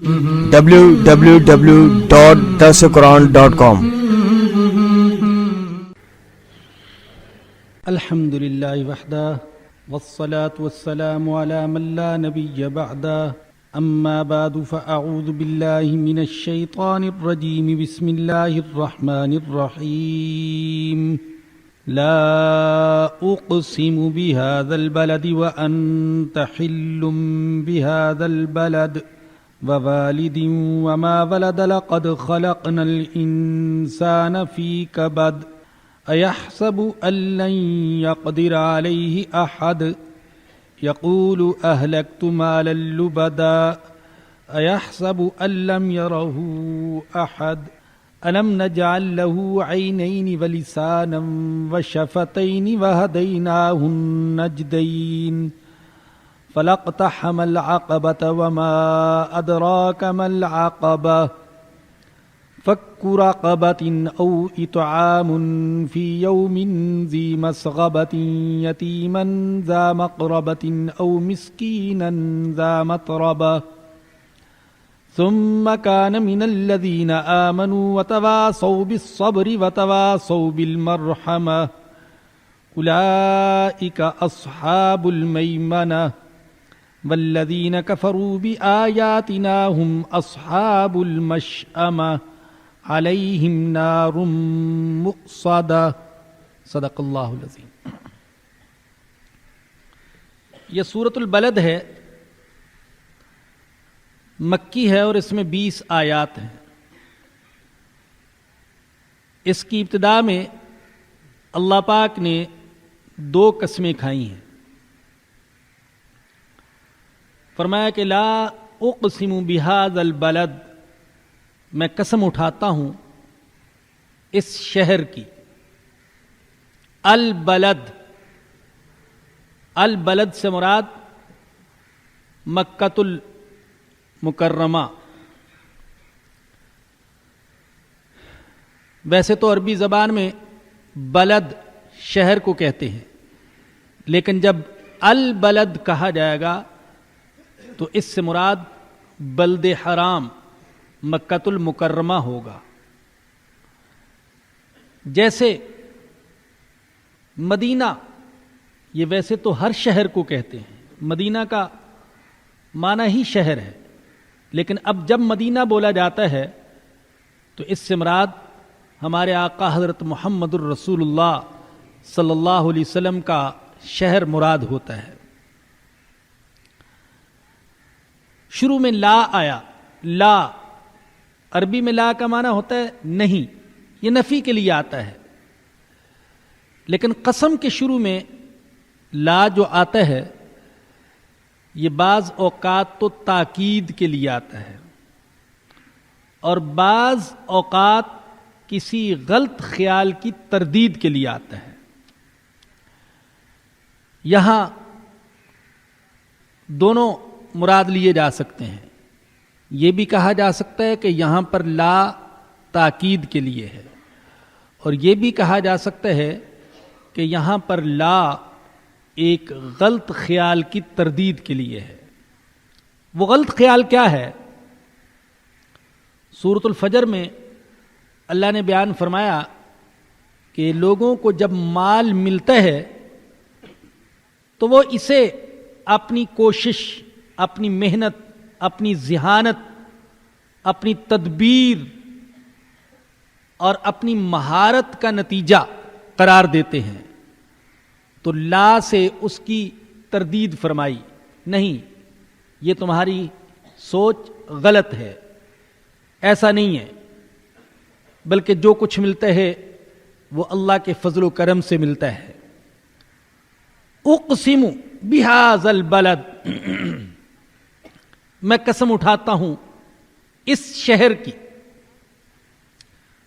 www.darsuquran.com الحمد لله وحده والصلاة والسلام على من لا نبي بعده أما بعد فأعوذ بالله من الشيطان الرجيم بسم الله الرحمن الرحيم لا أقسم بهذا البلد وأنت حل بهذا البلد ووالد وما ولد لقد خلقنا الإنسان في كبد أيحسب أن لن يقدر عليه أحد يقول أهلكت مالا لبدا أيحسب أن لم يره أحد ألم نجعل له عينين ولسانا وشفتين وهديناه النجدين فلاقتحم العقبة وما أدراك ما العقبة فك رقبة أو إطعام في يوم ذي مسغبة يتيما ذا مقربة أو مسكينا ذا متربة ثم كان من الذين آمنوا وتواصوا بالصبر وتواصوا بالمرحمة أولئك أصحاب الميمنة والذين كفروا بآياتنا هم أصحاب المشأمة علیہم نار مؤصدہ صدق اللہ العظیم۔ یہ سورۃ البلد ہے، مکی ہے اور اس میں 20 آیات ہیں۔ اس کی ابتدا میں اللہ پاک نے 2 قسمیں کھائی ہیں۔ فرمایا کہ لا اقسم بہذا البلد، میں قسم اٹھاتا ہوں اس شہر کی۔ البلد، البلد سے مراد مکۃ المکرمہ۔ ویسے تو عربی زبان میں بلد شہر کو کہتے ہیں، لیکن جب البلد کہا جائے گا تو اس سے مراد بلد حرام مکۃ المکرمہ ہوگا۔ جیسے مدینہ، یہ ویسے تو ہر شہر کو کہتے ہیں، مدینہ کا معنی ہی شہر ہے، لیکن اب جب مدینہ بولا جاتا ہے تو اس سے مراد ہمارے آقا حضرت محمد الرسول اللہ صلی اللہ علیہ وسلم کا شہر مراد ہوتا ہے۔ شروع میں لا آیا، لا عربی میں لا کا معنی ہوتا ہے نہیں، یہ نفی کے لیے آتا ہے، لیکن قسم کے شروع میں لا جو آتا ہے یہ بعض اوقات تو تاکید کے لیے آتا ہے، اور بعض اوقات کسی غلط خیال کی تردید کے لیے آتا ہے۔ یہاں دونوں مراد لیے جا سکتے ہیں۔ یہ بھی کہا جا سکتا ہے کہ یہاں پر لا تاکید کے لیے ہے، اور یہ بھی کہا جا سکتا ہے کہ یہاں پر لا ایک غلط خیال کی تردید کے لیے ہے۔ وہ غلط خیال کیا ہے؟ سورۃ الفجر میں اللہ نے بیان فرمایا کہ لوگوں کو جب مال ملتا ہے تو وہ اسے اپنی کوشش، اپنی محنت، اپنی ذہانت، اپنی تدبیر اور اپنی مہارت کا نتیجہ قرار دیتے ہیں، تو لا سے اس کی تردید فرمائی، نہیں، یہ تمہاری سوچ غلط ہے، ایسا نہیں ہے، بلکہ جو کچھ ملتا ہے وہ اللہ کے فضل و کرم سے ملتا ہے۔ اقسم بہذا البلد، میں قسم اٹھاتا ہوں اس شہر کی۔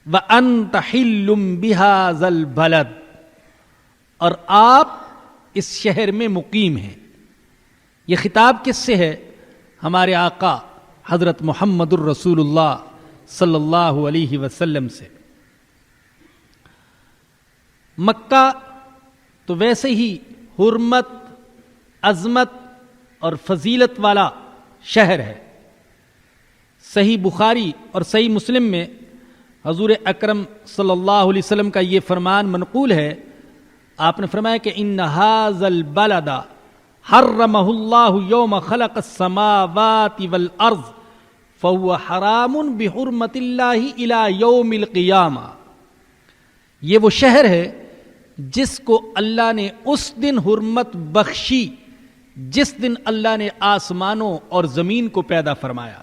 وَأَنْتَ حِلٌّ بِهَذَا الْبَلَدِ، اور آپ اس شہر میں مقیم ہیں۔ یہ خطاب کس سے ہے؟ ہمارے آقا حضرت محمد الرسول اللہ صلی اللہ علیہ وسلم سے۔ مکہ تو ویسے ہی حرمت، عظمت اور فضیلت والا شہر ہے، صحیح بخاری اور صحیح مسلم میں حضور اکرم صلی اللہ علیہ وسلم کا یہ فرمان منقول ہے. آپ نے فرمایا کہ ان ھذا البلد حرمہ اللہ یوم خلق السماوات والارض فهو حرام بحرمت اللہ الی یوم القیامہ. یہ وہ شہر ہے جس کو اللہ نے اس دن حرمت بخشی جس دن اللہ نے آسمانوں اور زمین کو پیدا فرمایا.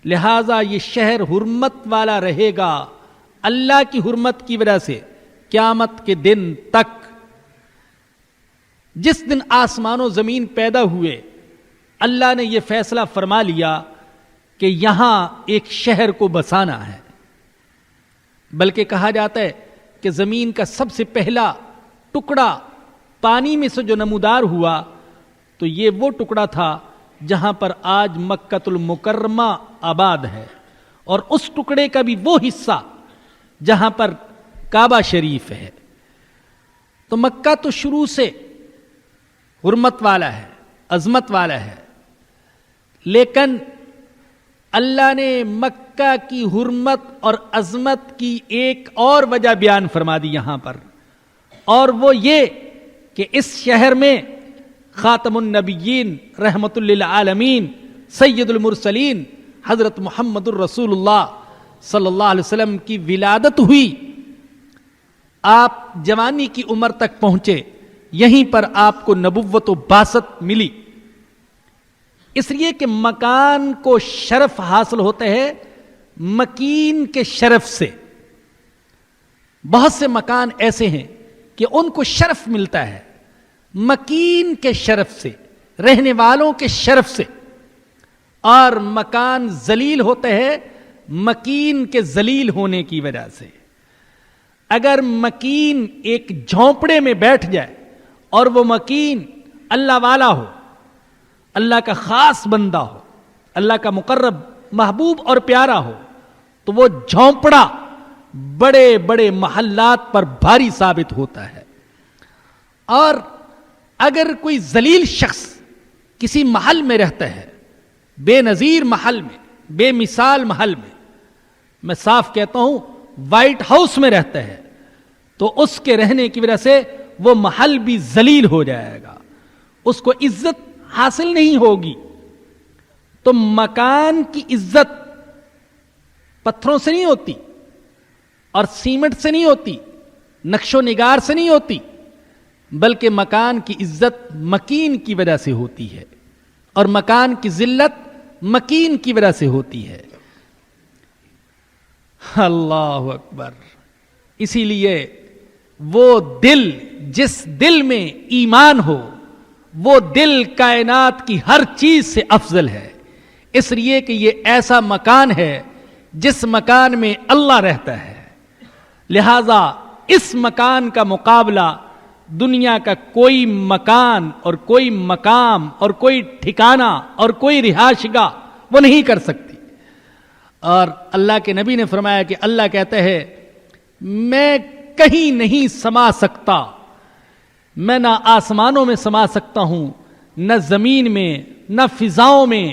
لہذا یہ شہر حرمت والا رہے گا اللہ کی حرمت کی وجہ سے قیامت کے دن تک. جس دن آسمان و زمین پیدا ہوئے اللہ نے یہ فیصلہ فرما لیا کہ یہاں ایک شہر کو بسانا ہے. بلکہ کہا جاتا ہے کہ زمین کا سب سے پہلا ٹکڑا پانی میں سے جو نمودار ہوا تو یہ وہ ٹکڑا تھا جہاں پر آج مکۃ المکرمہ آباد ہے، اور اس ٹکڑے کا بھی وہ حصہ جہاں پر کعبہ شریف ہے. تو مکہ تو شروع سے حرمت والا ہے، عظمت والا ہے، لیکن اللہ نے مکہ کی حرمت اور عظمت کی ایک اور وجہ بیان فرما دی یہاں پر، اور وہ یہ کہ اس شہر میں خاتم النبیین رحمت للعالمین سید المرسلین حضرت محمد الرسول اللہ صلی اللہ علیہ وسلم کی ولادت ہوئی. آپ جوانی کی عمر تک پہنچے، یہیں پر آپ کو نبوت و بعثت ملی. اس لیے کہ مکان کو شرف حاصل ہوتا ہے مکین کے شرف سے. بہت سے مکان ایسے ہیں کہ ان کو شرف ملتا ہے مکین کے شرف سے، رہنے والوں کے شرف سے، اور مکان ذلیل ہوتا ہے مکین کے ذلیل ہونے کی وجہ سے. اگر مکین ایک جھونپڑے میں بیٹھ جائے اور وہ مکین اللہ والا ہو، اللہ کا خاص بندہ ہو، اللہ کا مقرب محبوب اور پیارا ہو، تو وہ جھونپڑا بڑے بڑے محلات پر بھاری ثابت ہوتا ہے. اور اگر کوئی ذلیل شخص کسی محل میں رہتا ہے، بے نظیر محل میں، بے مثال محل میں صاف کہتا ہوں وائٹ ہاؤس میں رہتا ہے، تو اس کے رہنے کی وجہ سے وہ محل بھی ذلیل ہو جائے گا، اس کو عزت حاصل نہیں ہوگی. تو مکان کی عزت پتھروں سے نہیں ہوتی اور سیمنٹ سے نہیں ہوتی، نقش و نگار سے نہیں ہوتی، بلکہ مکان کی عزت مکین کی وجہ سے ہوتی ہے، اور مکان کی ذلت مکین کی وجہ سے ہوتی ہے. اللہ اکبر. اسی لیے وہ دل، جس دل میں ایمان ہو، وہ دل کائنات کی ہر چیز سے افضل ہے. اس لیے کہ یہ ایسا مکان ہے جس مکان میں اللہ رہتا ہے. لہذا اس مکان کا مقابلہ دنیا کا کوئی مکان اور کوئی مقام اور کوئی ٹھکانہ اور کوئی رہائش گاہ وہ نہیں کر سکتی. اور اللہ کے نبی نے فرمایا کہ اللہ کہتا ہے میں کہیں نہیں سما سکتا، میں نہ آسمانوں میں سما سکتا ہوں، نہ زمین میں، نہ فضاؤں میں،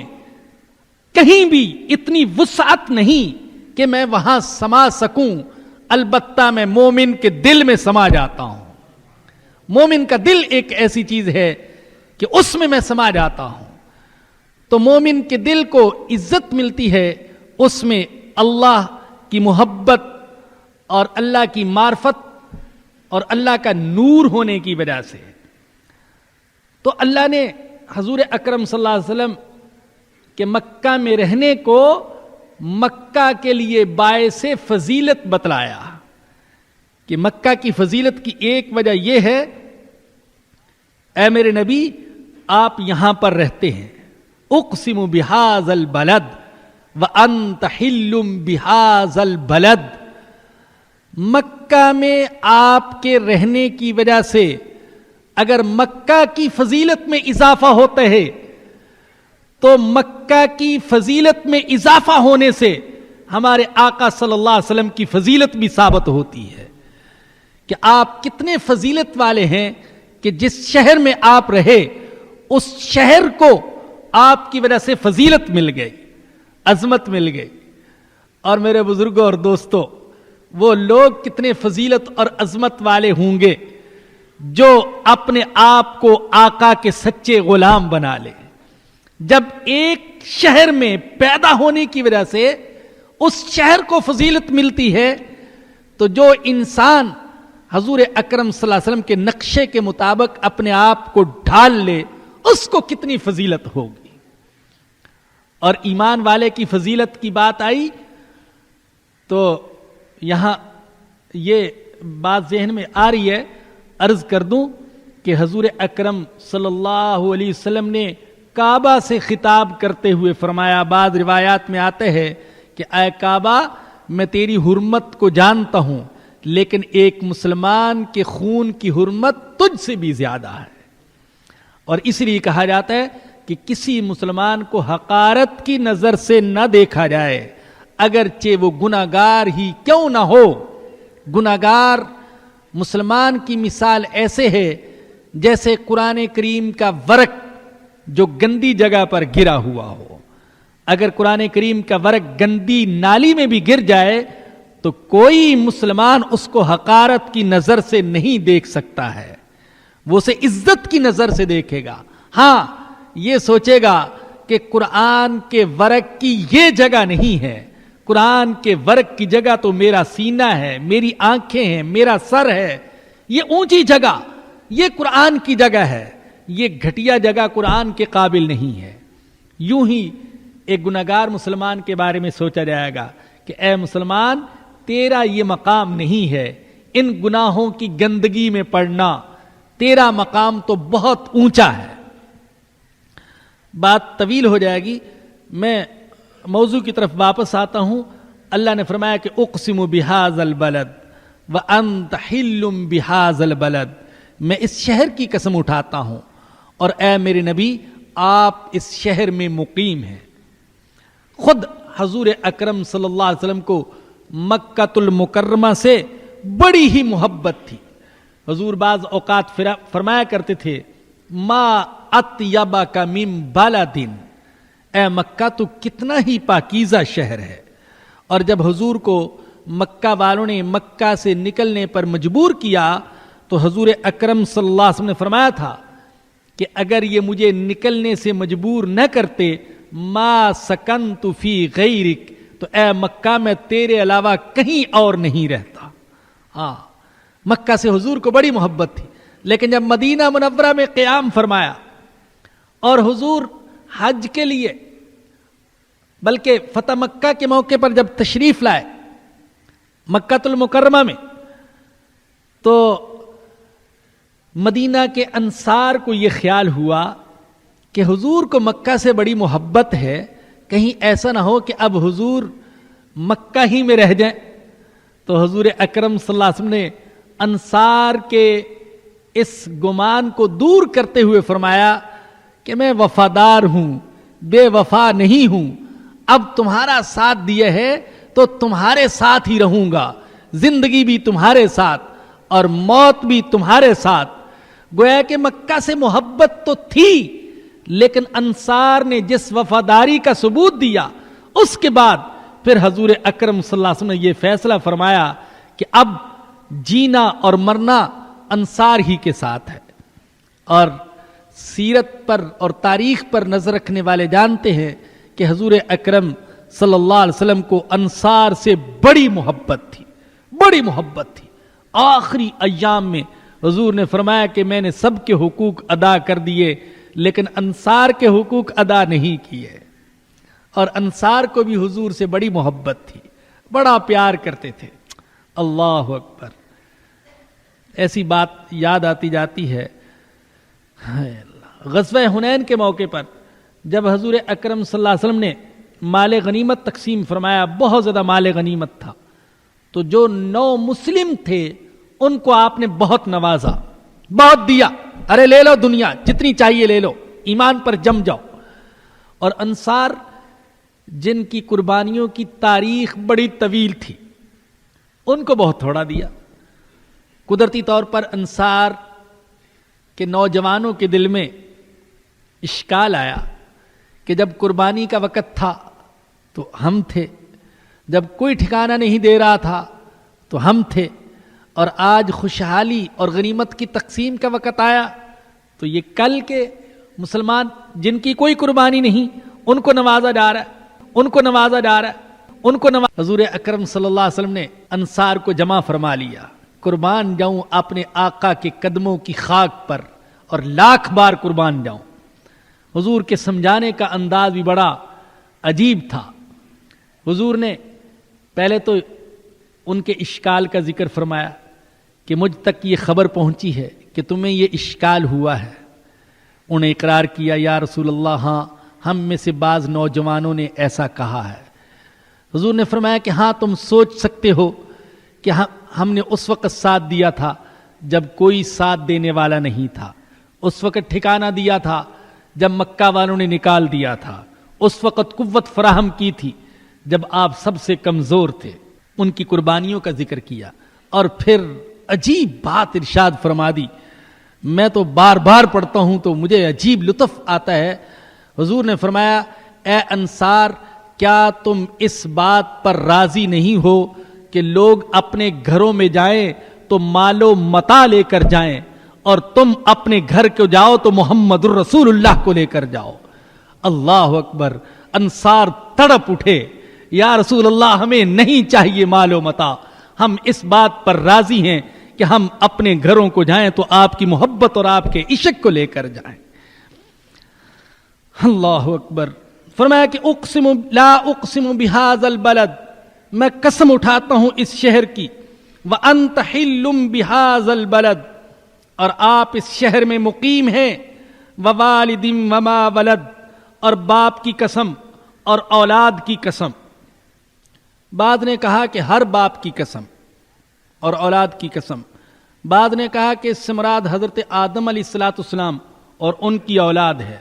کہیں بھی اتنی وسعت نہیں کہ میں وہاں سما سکوں. البتہ میں مومن کے دل میں سما جاتا ہوں. مومن کا دل ایک ایسی چیز ہے کہ اس میں سما جاتا ہوں. تو مومن کے دل کو عزت ملتی ہے اس میں اللہ کی محبت اور اللہ کی معرفت اور اللہ کا نور ہونے کی وجہ سے. تو اللہ نے حضور اکرم صلی اللہ علیہ وسلم کے مکہ میں رہنے کو مکہ کے لیے باعث فضیلت بتلایا کہ مکہ کی فضیلت کی ایک وجہ یہ ہے اے میرے نبی آپ یہاں پر رہتے ہیں. اقسم بہذا البلد وانت حل بہذا البلد. مکہ میں آپ کے رہنے کی وجہ سے اگر مکہ کی فضیلت میں اضافہ ہوتا ہے تو مکہ کی فضیلت میں اضافہ ہونے سے ہمارے آقا صلی اللہ علیہ وسلم کی فضیلت بھی ثابت ہوتی ہے کہ آپ کتنے فضیلت والے ہیں کہ جس شہر میں آپ رہے اس شہر کو آپ کی وجہ سے فضیلت مل گئی. عظمت مل گئی. اور میرے بزرگوں اور دوستوں، وہ لوگ کتنے فضیلت اور عظمت والے ہوں گے جو اپنے آپ کو آقا کے سچے غلام بنا لے. جب ایک شہر میں پیدا ہونے کی وجہ سے اس شہر کو فضیلت ملتی ہے تو جو انسان حضور اکرم صلی اللہ علیہ وسلم کے نقشے کے مطابق اپنے آپ کو ڈھال لے اس کو کتنی فضیلت ہوگی. اور ایمان والے کی فضیلت کی بات آئی تو یہاں یہ بات ذہن میں آ رہی ہے. عرض کر دوں کہ حضور اکرم صلی اللہ علیہ وسلم نے کعبہ سے خطاب کرتے ہوئے فرمایا، بعض روایات میں آتے ہیں کہ اے کعبہ، میں تیری حرمت کو جانتا ہوں لیکن ایک مسلمان کے خون کی حرمت تجھ سے بھی زیادہ ہے. اور اس لیے کہا جاتا ہے کہ کسی مسلمان کو حقارت کی نظر سے نہ دیکھا جائے اگرچہ وہ گناہگار ہی کیوں نہ ہو. گناہگار مسلمان کی مثال ایسے ہے جیسے قرآن کریم کا ورق جو گندی جگہ پر گرا ہوا ہو. اگر قرآن کریم کا ورق گندی نالی میں بھی گر جائے تو کوئی مسلمان اس کو حقارت کی نظر سے نہیں دیکھ سکتا ہے، وہ اسے عزت کی نظر سے دیکھے گا. ہاں یہ سوچے گا کہ قرآن کے ورق کی یہ جگہ نہیں ہے، قرآن کے ورق کی جگہ تو میرا سینہ ہے، میری آنکھیں ہیں، میرا سر ہے. یہ اونچی جگہ یہ قرآن کی جگہ ہے، یہ گھٹیا جگہ قرآن کے قابل نہیں ہے. یوں ہی ایک گناہگار مسلمان کے بارے میں سوچا جائے گا کہ اے مسلمان، تیرا یہ مقام نہیں ہے ان گناہوں کی گندگی میں پڑنا، تیرا مقام تو بہت اونچا ہے. بات طویل ہو جائے گی، میں موضوع کی طرف واپس آتا ہوں. اللہ نے فرمایا کہ اقسم بہذا البلد وانت حل بہذا البلد، میں اس شہر کی قسم اٹھاتا ہوں اور اے میرے نبی آپ اس شہر میں مقیم ہیں. خود حضور اکرم صلی اللہ علیہ وسلم کو مکہ المکرمہ سے بڑی ہی محبت تھی. حضور بعض اوقات فرمایا کرتے تھے ما اطیبک من بلد، اے مکہ تو کتنا ہی پاکیزہ شہر ہے. اور جب حضور کو مکہ والوں نے مکہ سے نکلنے پر مجبور کیا تو حضور اکرم صلی اللہ علیہ وسلم نے فرمایا تھا کہ اگر یہ مجھے نکلنے سے مجبور نہ کرتے ما سکنت فی غیرک، تو اے مکہ میں تیرے علاوہ کہیں اور نہیں رہتا. ہاں مکہ سے حضور کو بڑی محبت تھی، لیکن جب مدینہ منورہ میں قیام فرمایا اور حضور حج کے لیے بلکہ فتح مکہ کے موقع پر جب تشریف لائے مکہ المکرمہ میں، تو مدینہ کے انصار کو یہ خیال ہوا کہ حضور کو مکہ سے بڑی محبت ہے، کہیں ایسا نہ ہو کہ اب حضور مکہ ہی میں رہ جائیں. تو حضور اکرم صلی اللہ علیہ وسلم نے انصار کے اس گمان کو دور کرتے ہوئے فرمایا کہ میں وفادار ہوں، بے وفا نہیں ہوں. اب تمہارا ساتھ دیا ہے تو تمہارے ساتھ ہی رہوں گا، زندگی بھی تمہارے ساتھ اور موت بھی تمہارے ساتھ. گویا کہ مکہ سے محبت تو تھی لیکن انصار نے جس وفاداری کا ثبوت دیا اس کے بعد پھر حضور اکرم صلی اللہ علیہ وسلم نے یہ فیصلہ فرمایا کہ اب جینا اور مرنا انصار ہی کے ساتھ ہے. اور سیرت پر اور تاریخ پر نظر رکھنے والے جانتے ہیں کہ حضور اکرم صلی اللہ علیہ وسلم کو انصار سے بڑی محبت تھی، بڑی محبت تھی. آخری ایام میں حضور نے فرمایا کہ میں نے سب کے حقوق ادا کر دیے لیکن انصار کے حقوق ادا نہیں کیے. اور انصار کو بھی حضور سے بڑی محبت تھی، بڑا پیار کرتے تھے. اللہ اکبر. ایسی بات یاد آتی جاتی ہے، غزوہ حنین کے موقع پر جب حضور اکرم صلی اللہ علیہ وسلم نے مال غنیمت تقسیم فرمایا، بہت زیادہ مال غنیمت تھا، تو جو 9 مسلم تھے ان کو آپ نے بہت نوازا، بہت دیا. ارے لے لو دنیا جتنی چاہیے لے لو، ایمان پر جم جاؤ. اور انصار جن کی قربانیوں کی تاریخ بڑی طویل تھی ان کو بہت تھوڑا دیا. قدرتی طور پر انصار کے نوجوانوں کے دل میں اشکال آیا کہ جب قربانی کا وقت تھا تو ہم تھے، جب کوئی ٹھکانہ نہیں دے رہا تھا تو ہم تھے، اور آج خوشحالی اور غنیمت کی تقسیم کا وقت آیا تو یہ کل کے مسلمان جن کی کوئی قربانی نہیں ان کو نوازا جا رہا ہے، ان کو نوازا جا رہا ہے، ان کو حضور اکرم صلی اللہ علیہ وسلم نے انصار کو جمع فرما لیا، قربان جاؤں اپنے آقا کے قدموں کی خاک پر اور لاکھ بار قربان جاؤں۔ حضور کے سمجھانے کا انداز بھی بڑا عجیب تھا۔ حضور نے پہلے تو ان کے اشکال کا ذکر فرمایا کہ مجھ تک یہ خبر پہنچی ہے کہ تمہیں یہ اشکال ہوا ہے۔ انہیں اقرار کیا، یا رسول اللہ ہاں، ہم میں سے بعض نوجوانوں نے ایسا کہا ہے۔ حضور نے فرمایا کہ ہاں تم سوچ سکتے ہو کہ ہم نے اس وقت ساتھ دیا تھا جب کوئی ساتھ دینے والا نہیں تھا، اس وقت ٹھکانہ دیا تھا جب مکہ والوں نے نکال دیا تھا، اس وقت قوت فراہم کی تھی جب آپ سب سے کمزور تھے۔ ان کی قربانیوں کا ذکر کیا اور پھر عجیب بات ارشاد فرما دی۔ میں تو بار بار پڑھتا ہوں تو مجھے عجیب لطف آتا ہے۔ حضور نے فرمایا، اے انصار، کیا تم اس بات پر راضی نہیں ہو کہ لوگ اپنے گھروں میں جائیں تو مال و متاع لے کر جائیں، اور تم اپنے گھر کو جاؤ تو محمد الرسول اللہ کو لے کر جاؤ؟ اللہ اکبر! انصار تڑپ اٹھے، یا رسول اللہ ہمیں نہیں چاہیے مال و متاع، ہم اس بات پر راضی ہیں کہ ہم اپنے گھروں کو جائیں تو آپ کی محبت اور آپ کے عشق کو لے کر جائیں۔ اللہ اکبر! فرمایا کہ لا اقسم بہذا البلد، میں قسم اٹھاتا ہوں اس شہر کی، وانت حل بہذا البلد، اور آپ اس شہر میں مقیم ہیں، ووالد وما ولد، اور باپ کی قسم اور اولاد کی قسم۔ بعد نے کہا کہ ہر باپ کی قسم اور اولاد کی قسم، بعد نے کہا کہ اس سے مراد حضرت آدم علیہ السلام اور ان کی اولاد ہے۔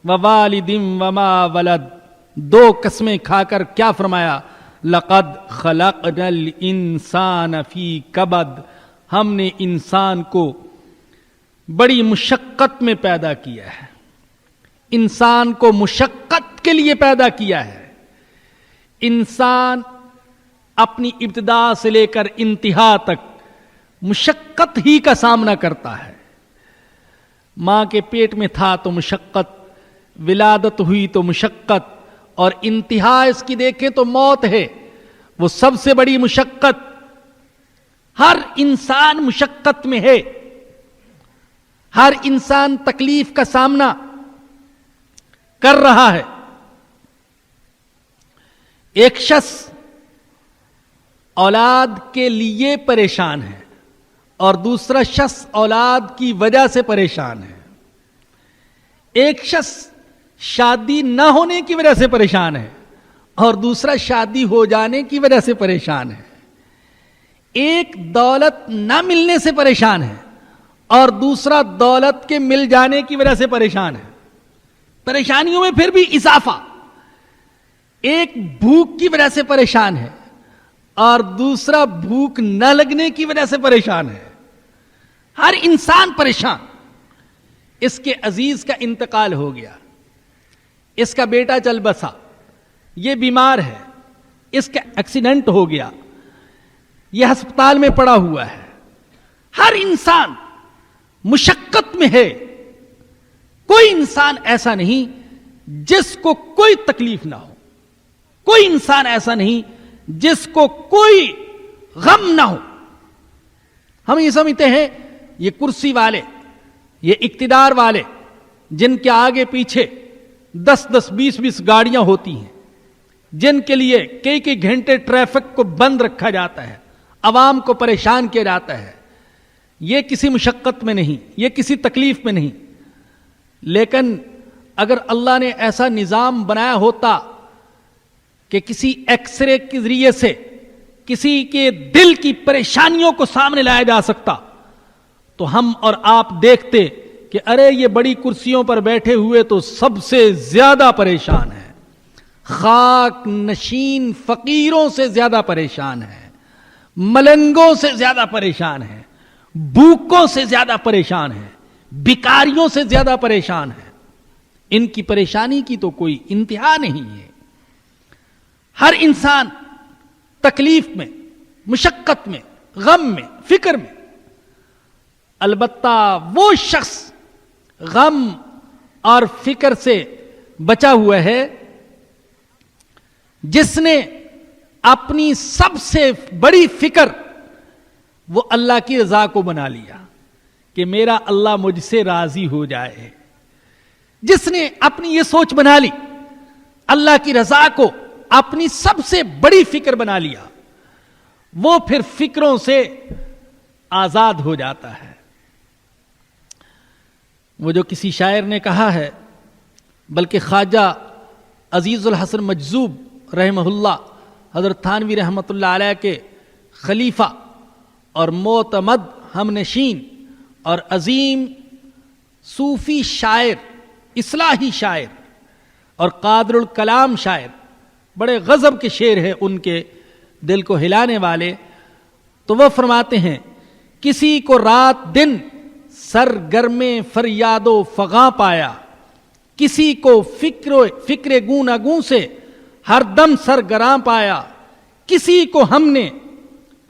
ووالد وما ولد، دو قسمیں کھا کر کیا فرمایا؟ لقد خلقنا الانسان فی کبد، ہم نے انسان کو بڑی مشقت میں پیدا کیا ہے، انسان کو مشقت کے لیے پیدا کیا ہے۔ انسان اپنی ابتدا سے لے کر انتہا تک مشقت ہی کا سامنا کرتا ہے۔ ماں کے پیٹ میں تھا تو مشقت، ولادت ہوئی تو مشقت، اور انتہا اس کی دیکھیں تو موت ہے، وہ سب سے بڑی مشقت۔ ہر انسان مشقت میں ہے، ہر انسان تکلیف کا سامنا کر رہا ہے۔ ایک شخص اولاد کے لیے پریشان ہے اور دوسرا شخص اولاد کی وجہ سے پریشان ہے۔ ایک شخص شادی نہ ہونے کی وجہ سے پریشان ہے اور دوسرا شادی ہو جانے کی وجہ سے پریشان ہے۔ ایک دولت نہ ملنے سے پریشان ہے اور دوسرا دولت کے مل جانے کی وجہ سے پریشان ہے۔ پریشانیوں میں پھر بھی اضافہ۔ ایک بھوک کی وجہ سے پریشان ہے اور دوسرا بھوک نہ لگنے کی وجہ سے پریشان ہے۔ ہر انسان پریشان۔ اس کے عزیز کا انتقال ہو گیا، اس کا بیٹا چل بسا، یہ بیمار ہے، اس کا ایکسیڈنٹ ہو گیا، یہ ہسپتال میں پڑا ہوا ہے۔ ہر انسان مشقت میں ہے۔ کوئی انسان ایسا نہیں جس کو کوئی تکلیف نہ ہو، کوئی انسان ایسا نہیں جس کو کوئی غم نہ ہو۔ ہم یہ سمجھتے ہیں یہ کرسی والے، یہ اقتدار والے، جن کے آگے پیچھے 10-10 20-20 گاڑیاں ہوتی ہیں، جن کے لیے کئی گھنٹے ٹریفک کو بند رکھا جاتا ہے، عوام کو پریشان کیا جاتا ہے، یہ کسی مشقت میں نہیں، یہ کسی تکلیف میں نہیں۔ لیکن اگر اللہ نے ایسا نظام بنایا ہوتا کہ کسی ایکس رے کے ذریعے سے کسی کے دل کی پریشانیوں کو سامنے لایا جا سکتا تو ہم اور آپ دیکھتے کہ ارے یہ بڑی کرسیوں پر بیٹھے ہوئے تو سب سے زیادہ پریشان ہیں، خاک نشین فقیروں سے زیادہ پریشان ہیں، ملنگوں سے زیادہ پریشان ہیں، بھوکوں سے زیادہ پریشان ہیں، بھکاریوں سے زیادہ پریشان ہیں۔ ان کی پریشانی کی تو کوئی انتہا نہیں ہے۔ ہر انسان تکلیف میں، مشقت میں، غم میں، فکر میں، البتہ وہ شخص غم اور فکر سے بچا ہوا ہے جس نے اپنی سب سے بڑی فکر وہ اللہ کی رضا کو بنا لیا کہ میرا اللہ مجھ سے راضی ہو جائے. جس نے اپنی یہ سوچ بنا لی، اللہ کی رضا کو اپنی سب سے بڑی فکر بنا لیا، وہ پھر فکروں سے آزاد ہو جاتا ہے. وہ جو کسی شاعر نے کہا ہے، بلکہ خواجہ عزیز الحسن مجذوب رحمہ اللہ، حضرت تھانوی رحمۃ اللہ علیہ کے خلیفہ اور معتمد ہم نشین اور عظیم صوفی شاعر، اصلاحی شاعر اور قادر الکلام شاعر، بڑے غضب کے شعر ہیں ان کے، دل کو ہلانے والے. تو وہ فرماتے ہیں، کسی کو رات دن سرگرم فریاد و فغاں پایا، کسی کو فکر گوناگوں سے ہر دم سرگراں پایا، کسی کو ہم نے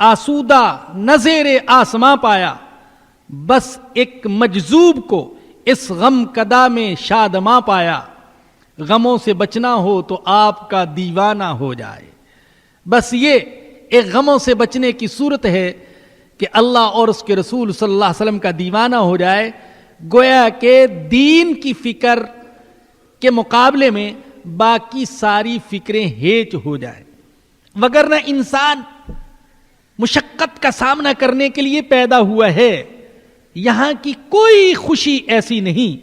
آسودہ نظیر آسماں پایا، بس ایک مجذوب کو اس غم کدا میں شادماں پایا. غموں سے بچنا ہو تو آپ کا دیوانہ ہو جائے. بس یہ ایک غموں سے بچنے کی صورت ہے کہ اللہ اور اس کے رسول صلی اللہ علیہ وسلم کا دیوانہ ہو جائے، گویا کہ دین کی فکر کے مقابلے میں باقی ساری فکریں ہیچ ہو جائیں. وگرنہ انسان مشقت کا سامنا کرنے کے لیے پیدا ہوا ہے. یہاں کی کوئی خوشی ایسی نہیں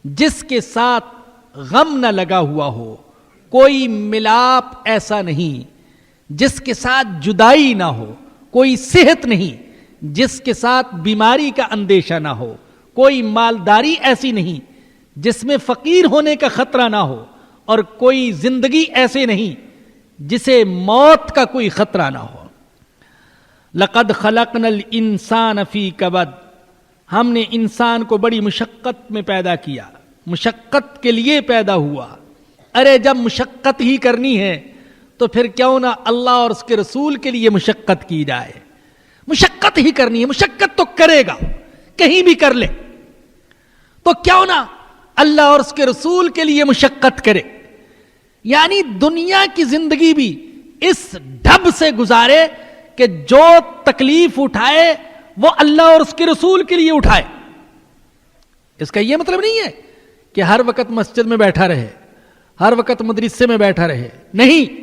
جس کے ساتھ غم نہ لگا ہوا ہو، کوئی ملاپ ایسا نہیں جس کے ساتھ جدائی نہ ہو، کوئی صحت نہیں جس کے ساتھ بیماری کا اندیشہ نہ ہو، کوئی مالداری ایسی نہیں جس میں فقیر ہونے کا خطرہ نہ ہو، اور کوئی زندگی ایسے نہیں جسے موت کا کوئی خطرہ نہ ہو. لقد خلقنا الانسان فی کبد، ہم نے انسان کو بڑی مشقت میں پیدا کیا، مشقت کے لیے پیدا ہوا. ارے جب مشقت ہی کرنی ہے تو پھر کیوں نہ اللہ اور اس کے رسول کے لیے مشقت کی جائے. مشقت ہی کرنی ہے، مشقت تو کرے گا، کہیں بھی کر لے، تو کیوں نہ اللہ اور اس کے رسول کے لیے مشقت کرے. یعنی دنیا کی زندگی بھی اس ڈھب سے گزارے کہ جو تکلیف اٹھائے وہ اللہ اور اس کے رسول کے لیے اٹھائے. اس کا یہ مطلب نہیں ہے کہ ہر وقت مسجد میں بیٹھا رہے، ہر وقت مدرسے میں بیٹھا رہے. نہیں،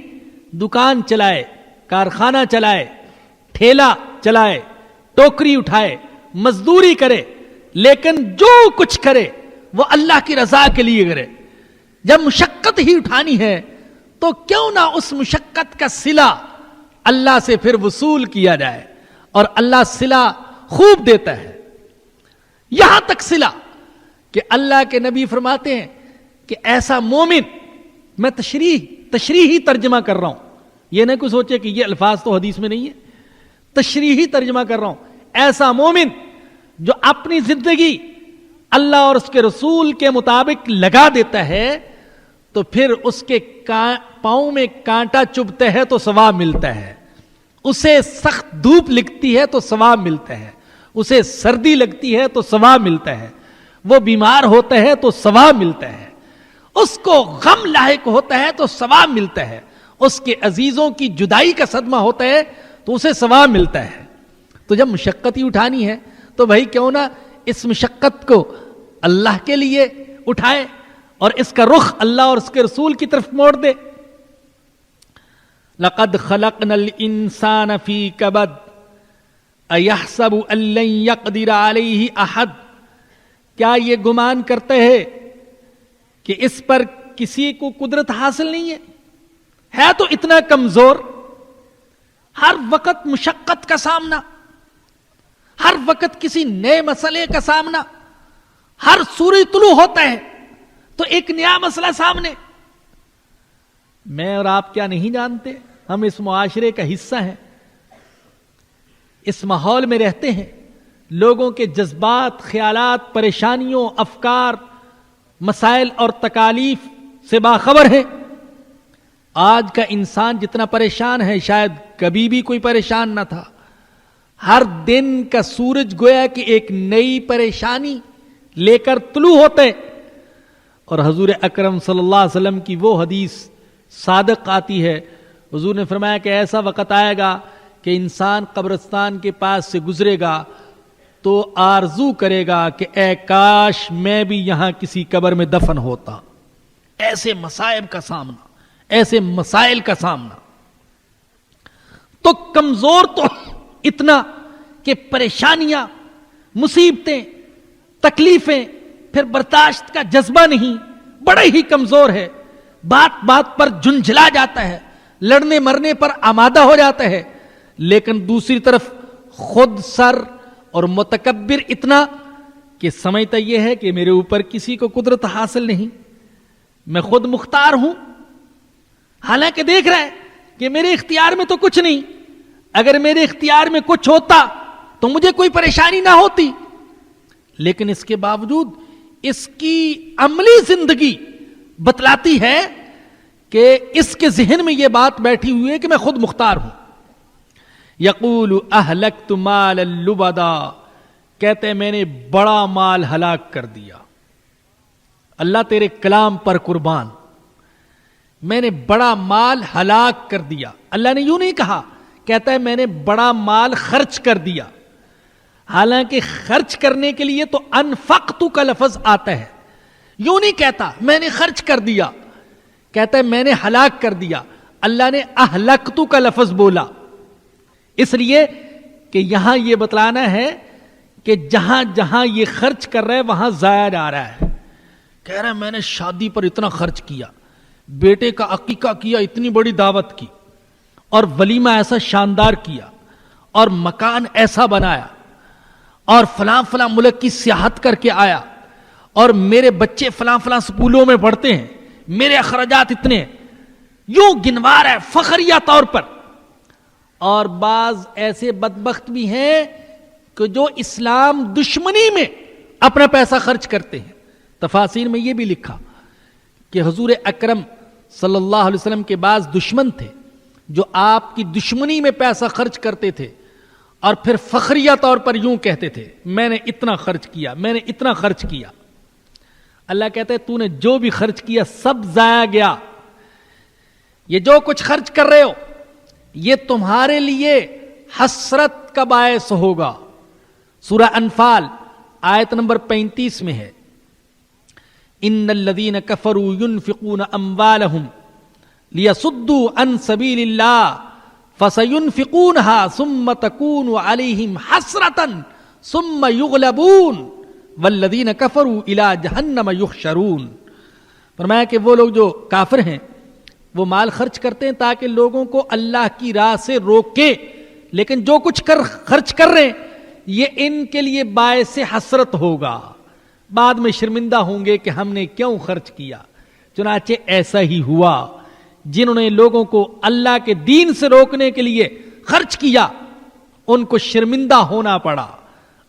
دکان چلائے، کارخانہ چلائے، ٹھیلا چلائے، ٹوکری اٹھائے، مزدوری کرے، لیکن جو کچھ کرے وہ اللہ کی رضا کے لیے کرے. جب مشقت ہی اٹھانی ہے تو کیوں نہ اس مشقت کا صلہ اللہ سے پھر وصول کیا جائے. اور اللہ صلہ خوب دیتا ہے، یہاں تک صلہ کہ اللہ کے نبی فرماتے ہیں کہ ایسا مومن، میں تشریحی ترجمہ کر رہا ہوں، یہ نہ کوئی سوچے کہ یہ الفاظ تو حدیث میں نہیں ہے، تشریحی ترجمہ کر رہا ہوں. ایسا مومن جو اپنی زندگی اللہ اور اس کے رسول کے مطابق لگا دیتا ہے تو پھر اس کے پاؤں میں کانٹا چبھتا ہے تو ثواب ملتا ہے، اسے سخت دھوپ لگتی ہے تو ثواب ملتا ہے، اسے سردی لگتی ہے تو ثواب ملتا ہے، وہ بیمار ہوتا ہے تو ثواب ملتا ہے، اس کو غم لاحق ہوتا ہے تو ثواب ملتا ہے، اس کے عزیزوں کی جدائی کا صدمہ ہوتا ہے تو اسے ثواب ملتا ہے. تو جب مشقت ہی اٹھانی ہے تو بھائی کیوں نہ اس مشقت کو اللہ کے لیے اٹھائے اور اس کا رخ اللہ اور اس کے رسول کی طرف موڑ دے. لقد خلقنا الانسان فی کبد ایحسب ان لن یقدر علیہ احد، کیا یہ گمان کرتے ہیں کہ اس پر کسی کو قدرت حاصل نہیں ہے تو اتنا کمزور. ہر وقت مشقت کا سامنا، ہر وقت کسی نئے مسئلے کا سامنا، ہر سورج طلوع ہوتا ہے تو ایک نیا مسئلہ سامنے. میں اور آپ کیا نہیں جانتے، ہم اس معاشرے کا حصہ ہیں، اس ماحول میں رہتے ہیں، لوگوں کے جذبات، خیالات، پریشانیوں، افکار، مسائل اور تکالیف سے باخبر ہیں. آج کا انسان جتنا پریشان ہے شاید کبھی بھی کوئی پریشان نہ تھا. ہر دن کا سورج گویا کہ ایک نئی پریشانی لے کر طلوع ہوتے. اور حضور اکرم صلی اللہ علیہ وسلم کی وہ حدیث صادق آتی ہے. حضور نے فرمایا کہ ایسا وقت آئے گا کہ انسان قبرستان کے پاس سے گزرے گا تو آرزو کرے گا کہ اے کاش میں بھی یہاں کسی قبر میں دفن ہوتا. ایسے مصائب کا سامنا، ایسے مسائل کا سامنا. تو کمزور تو اتنا کہ پریشانیاں، مصیبتیں، تکلیفیں، پھر برداشت کا جذبہ نہیں، بڑے ہی کمزور ہے. بات بات پر جھنجھلا جاتا ہے، لڑنے مرنے پر آمادہ ہو جاتا ہے. لیکن دوسری طرف خود سر اور متکبر اتنا کہ سمجھتا یہ ہے کہ میرے اوپر کسی کو قدرت حاصل نہیں، میں خود مختار ہوں. حالانکہ دیکھ رہا ہے کہ میرے اختیار میں تو کچھ نہیں. اگر میرے اختیار میں کچھ ہوتا تو مجھے کوئی پریشانی نہ ہوتی. لیکن اس کے باوجود اس کی عملی زندگی بتلاتی ہے کہ اس کے ذہن میں یہ بات بیٹھی ہوئی ہے کہ میں خود مختار ہوں. یقول اہلکت مالا لبدا، کہتے ہیں میں نے بڑا مال ہلاک کر دیا. اللہ تیرے کلام پر قربان، میں نے بڑا مال ہلاک کر دیا. اللہ نے یوں نہیں کہا، کہتا ہے میں نے بڑا مال خرچ کر دیا. حالانکہ خرچ کرنے کے لیے تو انفقت کا لفظ آتا ہے. یوں نہیں کہتا میں نے خرچ کر دیا، کہتا ہے میں نے ہلاک کر دیا. اللہ نے اہلکت کا لفظ بولا اس لیے کہ یہاں یہ بتلانا ہے کہ جہاں جہاں یہ خرچ کر رہا ہے وہاں ضائع جا رہا ہے. کہہ رہا ہے میں نے شادی پر اتنا خرچ کیا، بیٹے کا عقیقہ کیا، اتنی بڑی دعوت کی، اور ولیمہ ایسا شاندار کیا، اور مکان ایسا بنایا، اور فلاں فلاں ملک کی سیاحت کر کے آیا، اور میرے بچے فلاں فلاں سکولوں میں پڑھتے ہیں، میرے اخراجات اتنے ہیں. یوں گنوا رہا ہے فخریہ طور پر. اور بعض ایسے بدبخت بھی ہیں کہ جو اسلام دشمنی میں اپنا پیسہ خرچ کرتے ہیں. تفاسیر میں یہ بھی لکھا کہ حضور اکرم صلی اللہ علیہ وسلم کے بعض دشمن تھے جو آپ کی دشمنی میں پیسہ خرچ کرتے تھے اور پھر فخریہ طور پر یوں کہتے تھے میں نے اتنا خرچ کیا، میں نے اتنا خرچ کیا. اللہ کہتا ہے تو نے جو بھی خرچ کیا سب ضائع گیا. یہ جو کچھ خرچ کر رہے ہو یہ تمہارے لیے حسرت کا باعث ہوگا. سورہ انفال آیت نمبر 35 میں ہے ان الذین کفروا ينفقون اموالهم ليصدوا عن سبیل اللہ فسينفقونها ثم تكون عليهم حسرة ثم يغلبون والذین کفروا الى جہنم یحشرون. فرمایا کہ وہ لوگ جو کافر ہیں وہ مال خرچ کرتے ہیں تاکہ لوگوں کو اللہ کی راہ سے روکے، لیکن جو کچھ خرچ کر رہے ہیں یہ ان کے لیے باعث حسرت ہوگا، بعد میں شرمندہ ہوں گے کہ ہم نے کیوں خرچ کیا. چنانچہ ایسا ہی ہوا، جنہوں نے لوگوں کو اللہ کے دین سے روکنے کے لیے خرچ کیا ان کو شرمندہ ہونا پڑا.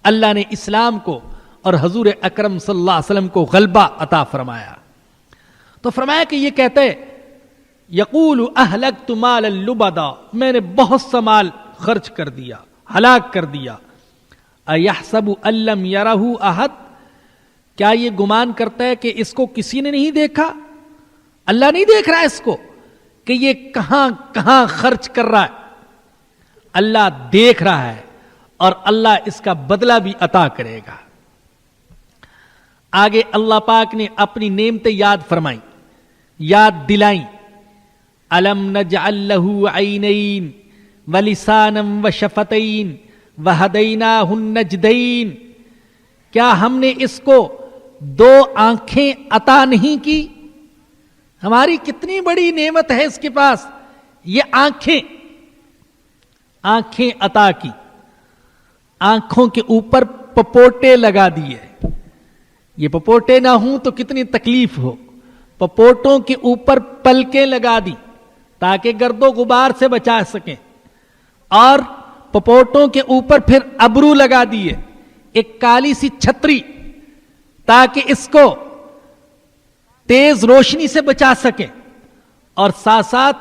اللہ نے اسلام کو اور حضور اکرم صلی اللہ علیہ وسلم کو غلبہ عطا فرمایا. تو فرمایا کہ یہ کہتے یقول اہلکت مالا لبدا، میں نے بہت سا مال خرچ کر دیا، ہلاک کر دیا. ایحسب ان لم یرہ احد، کیا یہ گمان کرتا ہے کہ اس کو کسی نے نہیں دیکھا؟ اللہ نہیں دیکھ رہا ہے اس کو کہ یہ کہاں کہاں خرچ کر رہا ہے؟ اللہ دیکھ رہا ہے اور اللہ اس کا بدلہ بھی عطا کرے گا. آگے اللہ پاک نے اپنی نعمتیں یاد فرمائیں، یاد دلائیں. الم نجعل له عینین ولسانا وشفتین وہدیناہ النجدین، کیا ہم نے اس کو دو آنکھیں عطا نہیں کی؟ ہماری کتنی بڑی نعمت ہے اس کے پاس، یہ آنکھیں عطا کی. آنکھوں کے اوپر پپوٹے لگا دیے. یہ پپوٹے نہ ہوں تو کتنی تکلیف ہو. پپوٹوں کے اوپر پلکیں لگا دی تاکہ گرد و غبار سے بچا سکیں، اور پپوٹوں کے اوپر پھر ابرو لگا دیے، ایک کالی سی چھتری، تاکہ اس کو تیز روشنی سے بچا سکیں. اور ساتھ ساتھ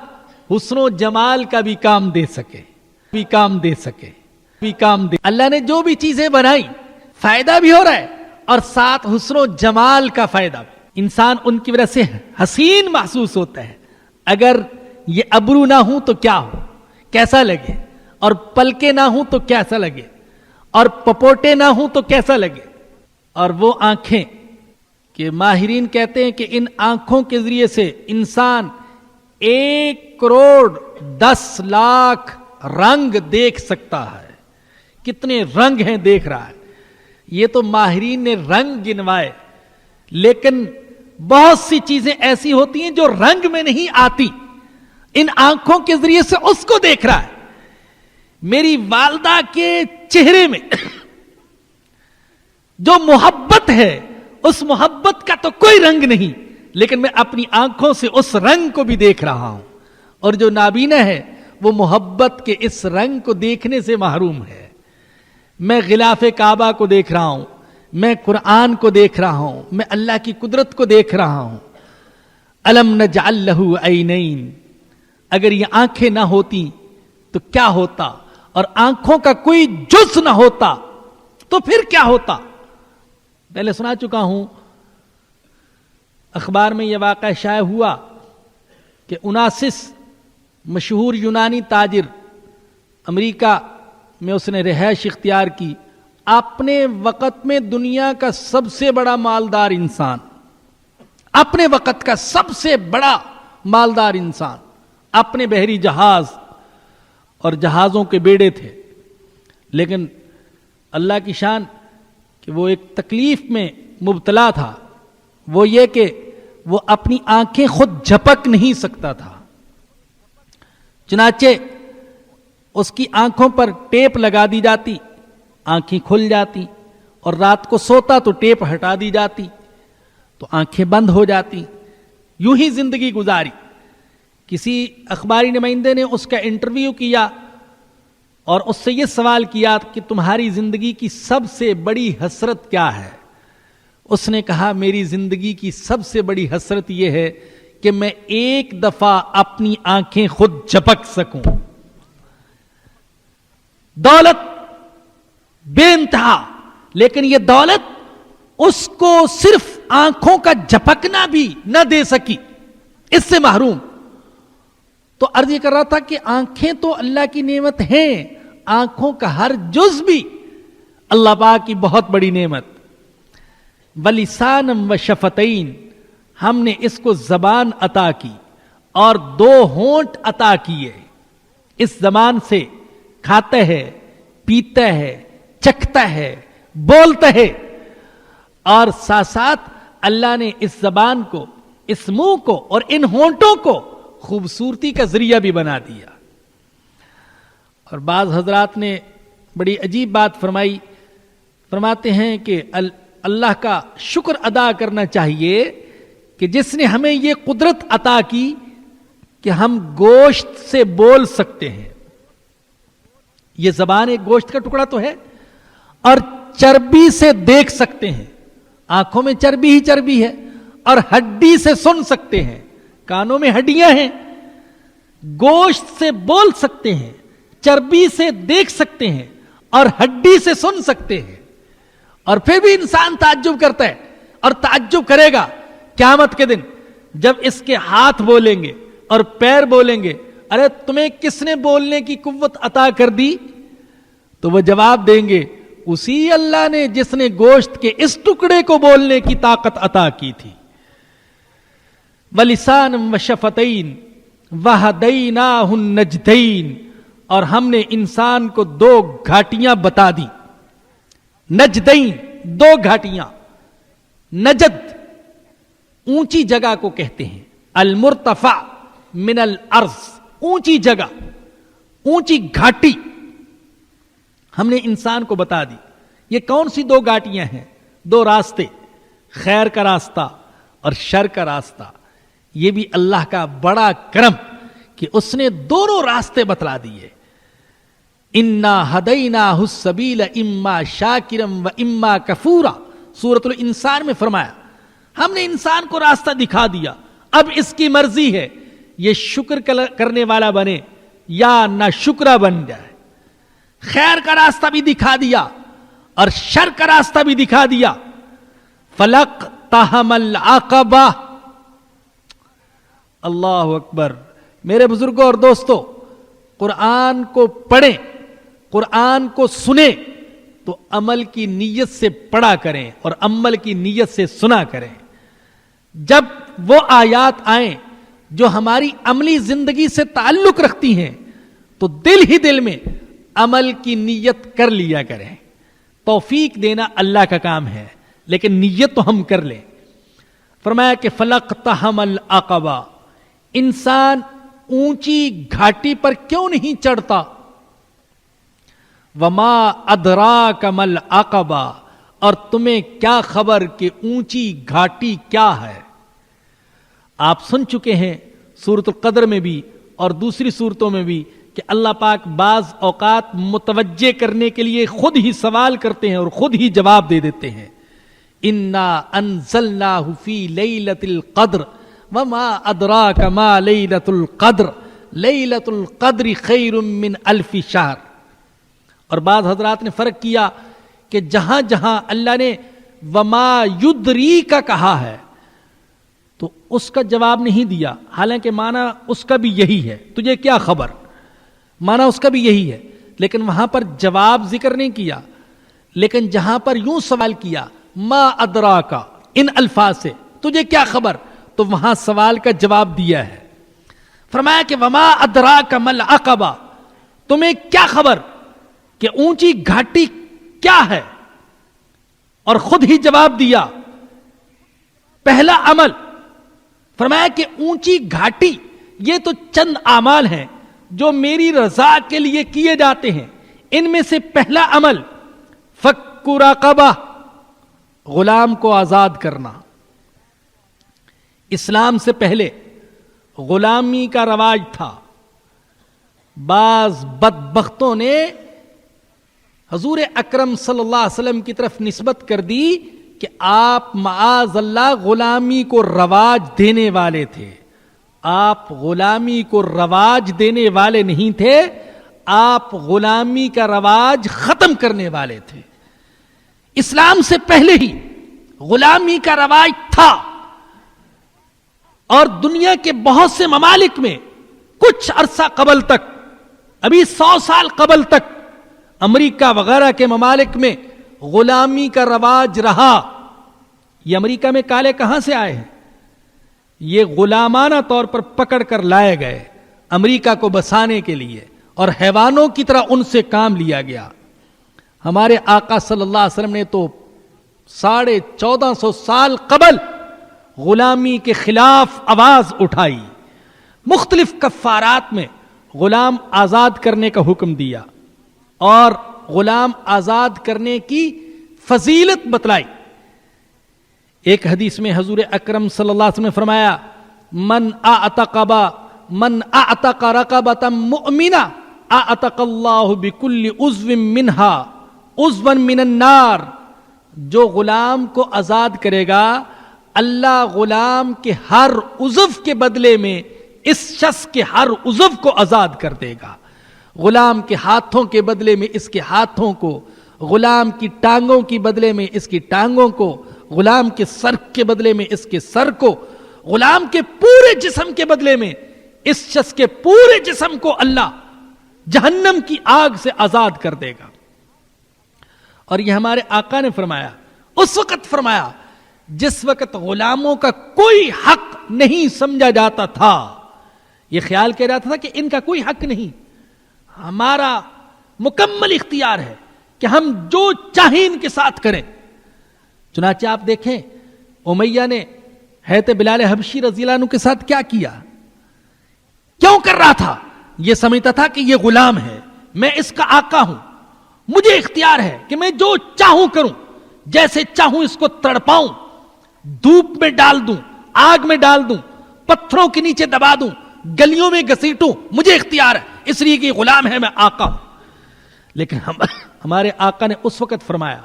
حسن و جمال کا بھی کام دے سکے، اللہ نے جو بھی چیزیں بنائی فائدہ بھی ہو رہا ہے اور ساتھ حسن و جمال کا فائدہ بھی۔ انسان ان کی وجہ سے حسین محسوس ہوتا ہے۔ اگر یہ ابرو نہ ہوں تو کیا ہو، کیسا لگے، اور پلکے نہ ہوں تو کیسا لگے، اور پپوٹے نہ ہوں تو کیسا لگے۔ اور وہ آنکھیں کہ ماہرین کہتے ہیں کہ ان آنکھوں کے ذریعے سے انسان 1,10,00,000 رنگ دیکھ سکتا ہے۔ کتنے رنگ ہیں دیکھ رہا ہے۔ یہ تو ماہرین نے رنگ گنوائے، لیکن بہت سی چیزیں ایسی ہوتی ہیں جو رنگ میں نہیں آتی، ان آنکھوں کے ذریعے سے اس کو دیکھ رہا ہے۔ میری والدہ کے چہرے میں جو محبت ہے، اس محبت کا تو کوئی رنگ نہیں، لیکن میں اپنی آنکھوں سے اس رنگ کو بھی دیکھ رہا ہوں، اور جو نابینا ہے وہ محبت کے اس رنگ کو دیکھنے سے محروم ہے۔ میں غلاف کعبہ کو دیکھ رہا ہوں، میں قرآن کو دیکھ رہا ہوں، میں اللہ کی قدرت کو دیکھ رہا ہوں۔ الم نجعل لہ عینین، اگر یہ آنکھیں نہ ہوتی تو کیا ہوتا، اور آنکھوں کا کوئی جز نہ ہوتا تو پھر کیا ہوتا۔ پہلے سنا چکا ہوں، اخبار میں یہ واقعہ شائع ہوا کہ اوناسس مشہور یونانی تاجر، امریکہ میں اس نے رہائش اختیار کی، اپنے وقت میں دنیا کا سب سے بڑا مالدار انسان، اپنے وقت کا سب سے بڑا مالدار انسان، اپنے بحری جہاز اور جہازوں کے بیڑے تھے، لیکن اللہ کی شان کہ وہ ایک تکلیف میں مبتلا تھا، وہ یہ کہ وہ اپنی آنکھیں خود جھپک نہیں سکتا تھا۔ چنانچہ اس کی آنکھوں پر ٹیپ لگا دی جاتی، آنکھیں کھل جاتی، اور رات کو سوتا تو ٹیپ ہٹا دی جاتی تو آنکھیں بند ہو جاتی۔ یوں ہی زندگی گزاری۔ کسی اخباری نمائندے نے اس کا انٹرویو کیا اور اس سے یہ سوال کیا کہ تمہاری زندگی کی سب سے بڑی حسرت کیا ہے؟ اس نے کہا میری زندگی کی سب سے بڑی حسرت یہ ہے کہ میں ایک دفعہ اپنی آنکھیں خود جھپک سکوں۔ دولت بے انتہا، لیکن یہ دولت اس کو صرف آنکھوں کا جھپکنا بھی نہ دے سکی، اس سے محروم۔ تو عرض یہ کر رہا تھا کہ آنکھیں تو اللہ کی نعمت ہیں، آنکھوں کا ہر جز بھی اللہ پاک کی بہت بڑی نعمت۔ وَلِسَانًا وَشَفَتَيْن، ہم نے اس کو زبان عطا کی اور 2 ہونٹ عطا کیے، اس زبان سے کھاتا ہے، پیتا ہے، چکھتا ہے، بولتا ہے، اور ساتھ ساتھ اللہ نے اس زبان کو، اس منہ کو اور ان ہونٹوں کو خوبصورتی کا ذریعہ بھی بنا دیا۔ اور بعض حضرات نے بڑی عجیب بات فرمائی، فرماتے ہیں کہ اللہ کا شکر ادا کرنا چاہیے کہ جس نے ہمیں یہ قدرت عطا کی کہ ہم گوشت سے بول سکتے ہیں۔ یہ زبان ایک گوشت کا ٹکڑا تو ہے، اور چربی سے دیکھ سکتے ہیں، آنکھوں میں چربی ہی چربی ہے، اور ہڈی سے سن سکتے ہیں، کانوں میں ہڈیاں ہیں، گوشت سے بول سکتے ہیں، چربی سے دیکھ سکتے ہیں، اور ہڈی سے سن سکتے ہیں، اور پھر بھی انسان تعجب کرتا ہے، اور تعجب کرے گا قیامت کے دن جب اس کے ہاتھ بولیں گے اور پیر بولیں گے، ارے تمہیں کس نے بولنے کی قوت عطا کر دی؟ تو وہ جواب دیں گے اسی اللہ نے جس نے گوشت کے اس ٹکڑے کو بولنے کی طاقت عطا کی تھی۔ وَلِسَانًا وَشَفَتَيْن وَهَدَيْنَاهُ النَّجْدَيْن، اور ہم نے انسان کو 2 گھاٹیاں بتا دی۔ نجدین، 2 گھاٹیاں۔ نجد اونچی جگہ کو کہتے ہیں، المرتفع من الارض، اونچی جگہ، اونچی گھاٹی ہم نے انسان کو بتا دی۔ یہ کون سی 2 گھاٹیاں ہیں؟ 2 راستے، خیر کا راستہ اور شر کا راستہ۔ یہ بھی اللہ کا بڑا کرم کہ اس نے دونوں راستے بتلا دیے۔ انا ہدیناہ السبیل اما شاکرا و اما کفورا، سورۃ الانسان میں فرمایا ہم نے انسان کو راستہ دکھا دیا، اب اس کی مرضی ہے یہ شکر کرنے والا بنے یا نہ شکرا بن جائے. خیر کا راستہ بھی دکھا دیا اور شر کا راستہ بھی دکھا دیا. فلق تحم العقبہ. اللہ اکبر. میرے بزرگوں اور دوستو، قرآن کو پڑھیں، قرآن کو سنیں تو عمل کی نیت سے پڑھا کریں اور عمل کی نیت سے سنا کریں. جب وہ آیات آئیں جو ہماری عملی زندگی سے تعلق رکھتی ہیں تو دل ہی دل میں عمل کی نیت کر لیا کریں. توفیق دینا اللہ کا کام ہے، لیکن نیت تو ہم کر لیں. فرمایا کہ فلق تحم العقبہ. انسان اونچی گھاٹی پر کیوں نہیں چڑھتا؟ وما ادراک ما العقبہ. اور تمہیں کیا خبر کہ اونچی گھاٹی کیا ہے؟ آپ سن چکے ہیں سورۃ القدر میں بھی اور دوسری صورتوں میں بھی کہ اللہ پاک بعض اوقات متوجہ کرنے کے لیے خود ہی سوال کرتے ہیں اور خود ہی جواب دے دیتے ہیں. انا انزلناہ فی لیلۃ القدر وما ادراک ما لیلۃ القدر لیلۃ القدر خیر من الف شہر. اور بعض حضرات نے فرق کیا کہ جہاں جہاں اللہ نے وما یدری کا کہا ہے تو اس کا جواب نہیں دیا، حالانکہ معنی اس کا بھی یہی ہے، تجھے کیا خبر، معنی اس کا بھی یہی ہے، لیکن وہاں پر جواب ذکر نہیں کیا. لیکن جہاں پر یوں سوال کیا ما ادراکا، ان الفاظ سے تجھے کیا خبر، تو وہاں سوال کا جواب دیا ہے. فرمایا کہ وما ادراک ما العقبہ. تمہیں کیا خبر کہ اونچی گھاٹی کیا ہے، اور خود ہی جواب دیا. پہلا عمل فرمایا کہ اونچی گھاٹی یہ تو چند اعمال ہیں جو میری رضا کے لیے کیے جاتے ہیں. ان میں سے پہلا عمل فک رقبہ، غلام کو آزاد کرنا. اسلام سے پہلے غلامی کا رواج تھا. بعض بدبختوں نے حضور اکرم صلی اللہ علیہ وسلم کی طرف نسبت کر دی کہ آپ معاذ اللہ غلامی کو رواج دینے والے تھے. آپ غلامی کو رواج دینے والے نہیں تھے، آپ غلامی کا رواج ختم کرنے والے تھے. اسلام سے پہلے ہی غلامی کا رواج تھا، اور دنیا کے بہت سے ممالک میں کچھ عرصہ قبل تک، ابھی 100 سال قبل تک امریکہ وغیرہ کے ممالک میں غلامی کا رواج رہا. یہ امریکہ میں کالے کہاں سے آئے ہیں؟ یہ غلامانہ طور پر پکڑ کر لائے گئے امریکہ کو بسانے کے لیے، اور حیوانوں کی طرح ان سے کام لیا گیا. ہمارے آقا صلی اللہ علیہ وسلم نے تو 1450 سال قبل غلامی کے خلاف آواز اٹھائی. مختلف کفارات میں غلام آزاد کرنے کا حکم دیا اور غلام آزاد کرنے کی فضیلت بتلائی. ایک حدیث میں حضور اکرم صلی اللہ علیہ وسلم نے فرمایا من اعتق رقبۃ مؤمنہ اعتق اللہ بکل عضو منہا عضوا من النار. جو غلام کو آزاد کرے گا اللہ غلام کے ہر عضو کے بدلے میں اس شخص کے ہر عضو کو آزاد کر دے گا. غلام کے ہاتھوں کے بدلے میں اس کے ہاتھوں کو، غلام کی ٹانگوں کی بدلے میں اس کی ٹانگوں کو، غلام کے سر کے بدلے میں اس کے سر کو، غلام کے پورے جسم کے بدلے میں اس شخص کے پورے جسم کو اللہ جہنم کی آگ سے آزاد کر دے گا. اور یہ ہمارے آقا نے فرمایا، اس وقت فرمایا جس وقت غلاموں کا کوئی حق نہیں سمجھا جاتا تھا. یہ خیال کیا جاتا تھا کہ ان کا کوئی حق نہیں، ہمارا مکمل اختیار ہے کہ ہم جو چاہیں ان کے ساتھ کریں. چنانچہ آپ دیکھیں امیہ نے حضرت بلال حبشی رضی اللہ عنہ کے ساتھ کیا کیا، کیوں کر رہا تھا؟ یہ سمجھتا تھا کہ یہ غلام ہے، میں اس کا آقا ہوں، مجھے اختیار ہے کہ میں جو چاہوں کروں، جیسے چاہوں اس کو تڑپاؤں، دھوپ میں ڈال دوں، آگ میں ڈال دوں، پتھروں کے نیچے دبا دوں، گلیوں میں گھسیٹوں، مجھے اختیار ہے، اس لیے کہ غلام ہے، میں آقا ہوں. لیکن ہمارے آقا نے اس وقت فرمایا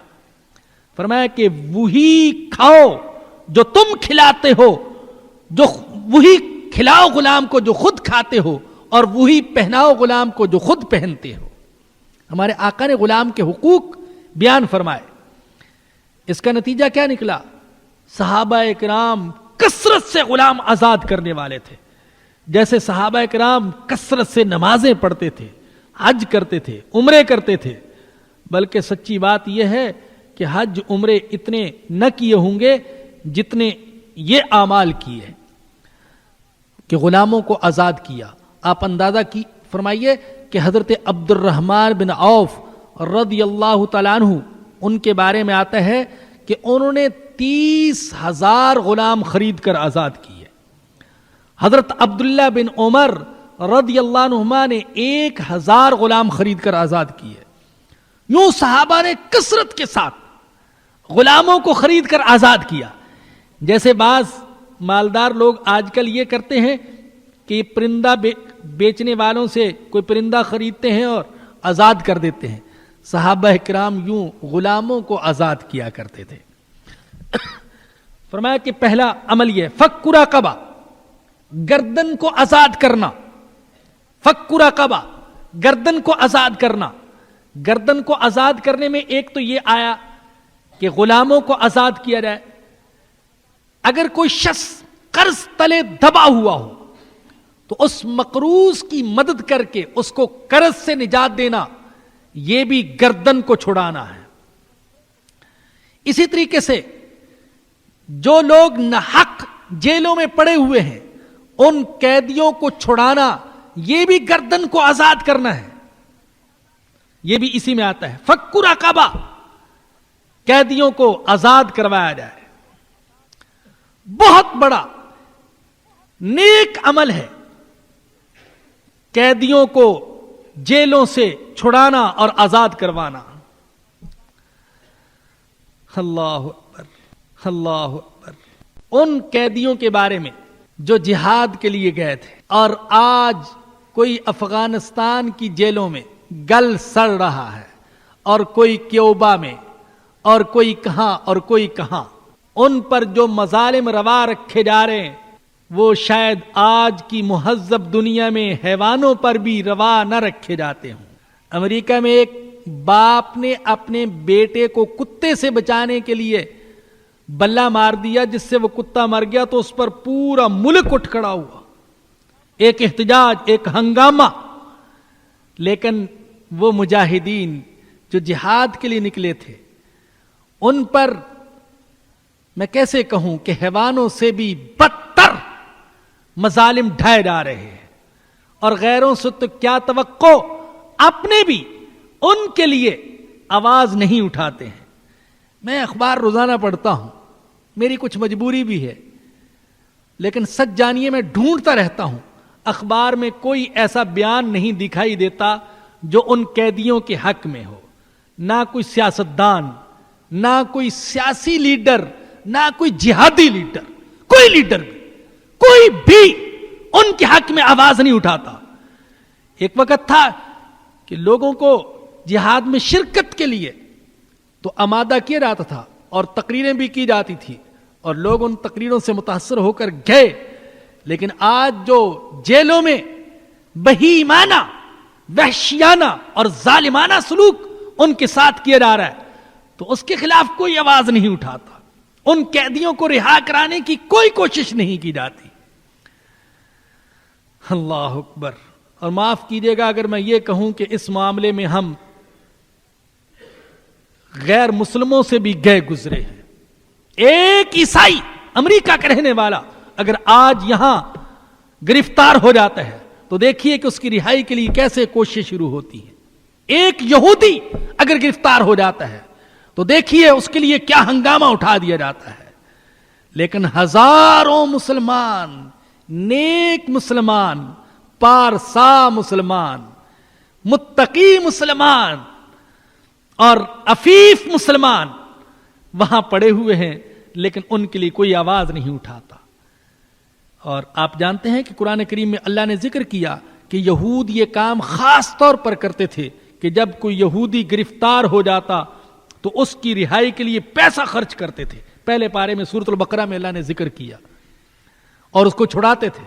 کہ وہی کھاؤ جو تم کھلاتے ہو، جو وہی کھلاؤ غلام کو جو خود کھاتے ہو اور وہی پہناؤ غلام کو جو خود پہنتے ہو. ہمارے آقا نے غلام کے حقوق بیان فرمائے. اس کا نتیجہ کیا نکلا؟ صحابہ کرام کثرت سے غلام آزاد کرنے والے تھے. جیسے صحابہ کرام کثرت سے نمازیں پڑھتے تھے، حج کرتے تھے، عمرے کرتے تھے، بلکہ سچی بات یہ ہے کہ حج عمرے اتنے نہ کیے ہوں گے جتنے یہ اعمال کیے کہ غلاموں کو آزاد کیا. آپ اندازہ کی فرمائیے کہ حضرت عبد الرحمن بن عوف رضی اللہ تعالیٰ عنہ، ان کے بارے میں آتا ہے کہ انہوں نے 30,000 غلام خرید کر آزاد کیے. حضرت عبداللہ بن عمر رضی اللہ عنہما نے 1,000 غلام خرید کر آزاد کیے. یوں صحابہ نے کثرت کے ساتھ غلاموں کو خرید کر آزاد کیا. جیسے بعض مالدار لوگ آج کل یہ کرتے ہیں کہ پرندہ بیچنے والوں سے کوئی پرندہ خریدتے ہیں اور آزاد کر دیتے ہیں. صحابہ کرام یوں غلاموں کو آزاد کیا کرتے تھے. فرمایا کہ پہلا عمل یہ فک رقبہ، گردن کو آزاد کرنا. فک رقبہ، گردن کو آزاد کرنا. گردن کو آزاد کرنے میں ایک تو یہ آیا کہ غلاموں کو آزاد کیا جائے. اگر کوئی شخص قرض تلے دبا ہوا ہو تو اس مقروض کی مدد کر کے اس کو قرض سے نجات دینا، یہ بھی گردن کو چھڑانا ہے. اسی طریقے سے جو لوگ ناحق جیلوں میں پڑے ہوئے ہیں ان قیدیوں کو چھڑانا، یہ بھی گردن کو آزاد کرنا ہے. یہ بھی اسی میں آتا ہے. فک رقبہ، قیدیوں کو آزاد کروایا جائے. بہت بڑا نیک عمل ہے قیدیوں کو جیلوں سے چھڑانا اور آزاد کروانا. اللہ اکبر، اللہ اکبر. ان قیدیوں کے بارے میں جو جہاد کے لیے گئے تھے اور آج کوئی افغانستان کی جیلوں میں گل سڑ رہا ہے اور کوئی کیوبا میں اور کوئی کہاں اور کوئی کہاں، ان پر جو مظالم روا رکھے جا رہے ہیں وہ شاید آج کی مہذب دنیا میں حیوانوں پر بھی روا نہ رکھے جاتے ہوں. امریکہ میں ایک باپ نے اپنے بیٹے کو کتے سے بچانے کے لیے بلہ مار دیا، جس سے وہ کتا مر گیا تو اس پر پورا ملک اٹھ کھڑا ہوا. ایک احتجاج، ایک ہنگامہ. لیکن وہ مجاہدین جو جہاد کے لیے نکلے تھے ان پر میں کیسے کہوں کہ حیوانوں سے بھی بدتر مظالم ڈھائے جا رہے ہیں. اور غیروں سے تو کیا توقع، اپنے بھی ان کے لیے آواز نہیں اٹھاتے ہیں. میں اخبار روزانہ پڑھتا ہوں، میری کچھ مجبوری بھی ہے، لیکن سچ جانیے میں ڈھونڈتا رہتا ہوں. اخبار میں کوئی ایسا بیان نہیں دکھائی دیتا جو ان قیدیوں کے حق میں ہو. نہ کوئی سیاستدان، نہ کوئی سیاسی لیڈر، نہ کوئی جہادی لیڈر، کوئی لیڈر بھی، کوئی بھی ان کے حق میں آواز نہیں اٹھاتا. ایک وقت تھا کہ لوگوں کو جہاد میں شرکت کے لیے تو آمادہ کیا جاتا تھا اور تقریریں بھی کی جاتی تھی اور لوگ ان تقریروں سے متاثر ہو کر گئے. لیکن آج جو جیلوں میں بہیمانہ، وحشیانہ اور ظالمانہ سلوک ان کے ساتھ کیا جا رہا ہے تو اس کے خلاف کوئی آواز نہیں اٹھاتا. ان قیدیوں کو رہا کرانے کی کوئی کوشش نہیں کی جاتی. اللہ اکبر. اور معاف کیجیے گا اگر میں یہ کہوں کہ اس معاملے میں ہم غیر مسلموں سے بھی گئے گزرے ہیں. ایک عیسائی امریکہ کا رہنے والا اگر آج یہاں گرفتار ہو جاتا ہے تو دیکھیے کہ اس کی رہائی کے لیے کیسے کوشش شروع ہوتی ہے. ایک یہودی اگر گرفتار ہو جاتا ہے تو دیکھیے اس کے لیے کیا ہنگامہ اٹھا دیا جاتا ہے. لیکن ہزاروں مسلمان، نیک مسلمان، پارسا مسلمان، متقی مسلمان اور عفیف مسلمان وہاں پڑے ہوئے ہیں، لیکن ان کے لیے کوئی آواز نہیں اٹھاتا. اور آپ جانتے ہیں کہ قرآن کریم میں اللہ نے ذکر کیا کہ یہود یہ کام خاص طور پر کرتے تھے کہ جب کوئی یہودی گرفتار ہو جاتا تو اس کی رہائی کے لیے پیسہ خرچ کرتے تھے. پہلے پارے میں سورۃ البقرہ میں اللہ نے ذکر کیا اور اس کو چھڑاتے تھے.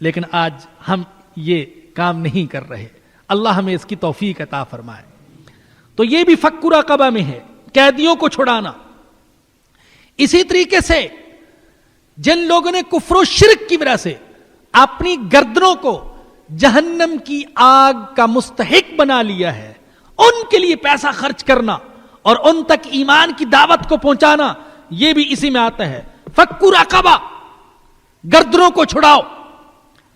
لیکن آج ہم یہ کام نہیں کر رہے. اللہ ہمیں اس کی توفیق عطا فرمائے. تو یہ بھی فک رقبہ میں ہے، قیدیوں کو چھڑانا. اسی طریقے سے جن لوگوں نے کفر و شرک کی وجہ سے اپنی گردنوں کو جہنم کی آگ کا مستحق بنا لیا ہے، ان کے لیے پیسہ خرچ کرنا اور ان تک ایمان کی دعوت کو پہنچانا، یہ بھی اسی میں آتا ہے. فک رقبہ، گردنوں کو چھڑاؤ،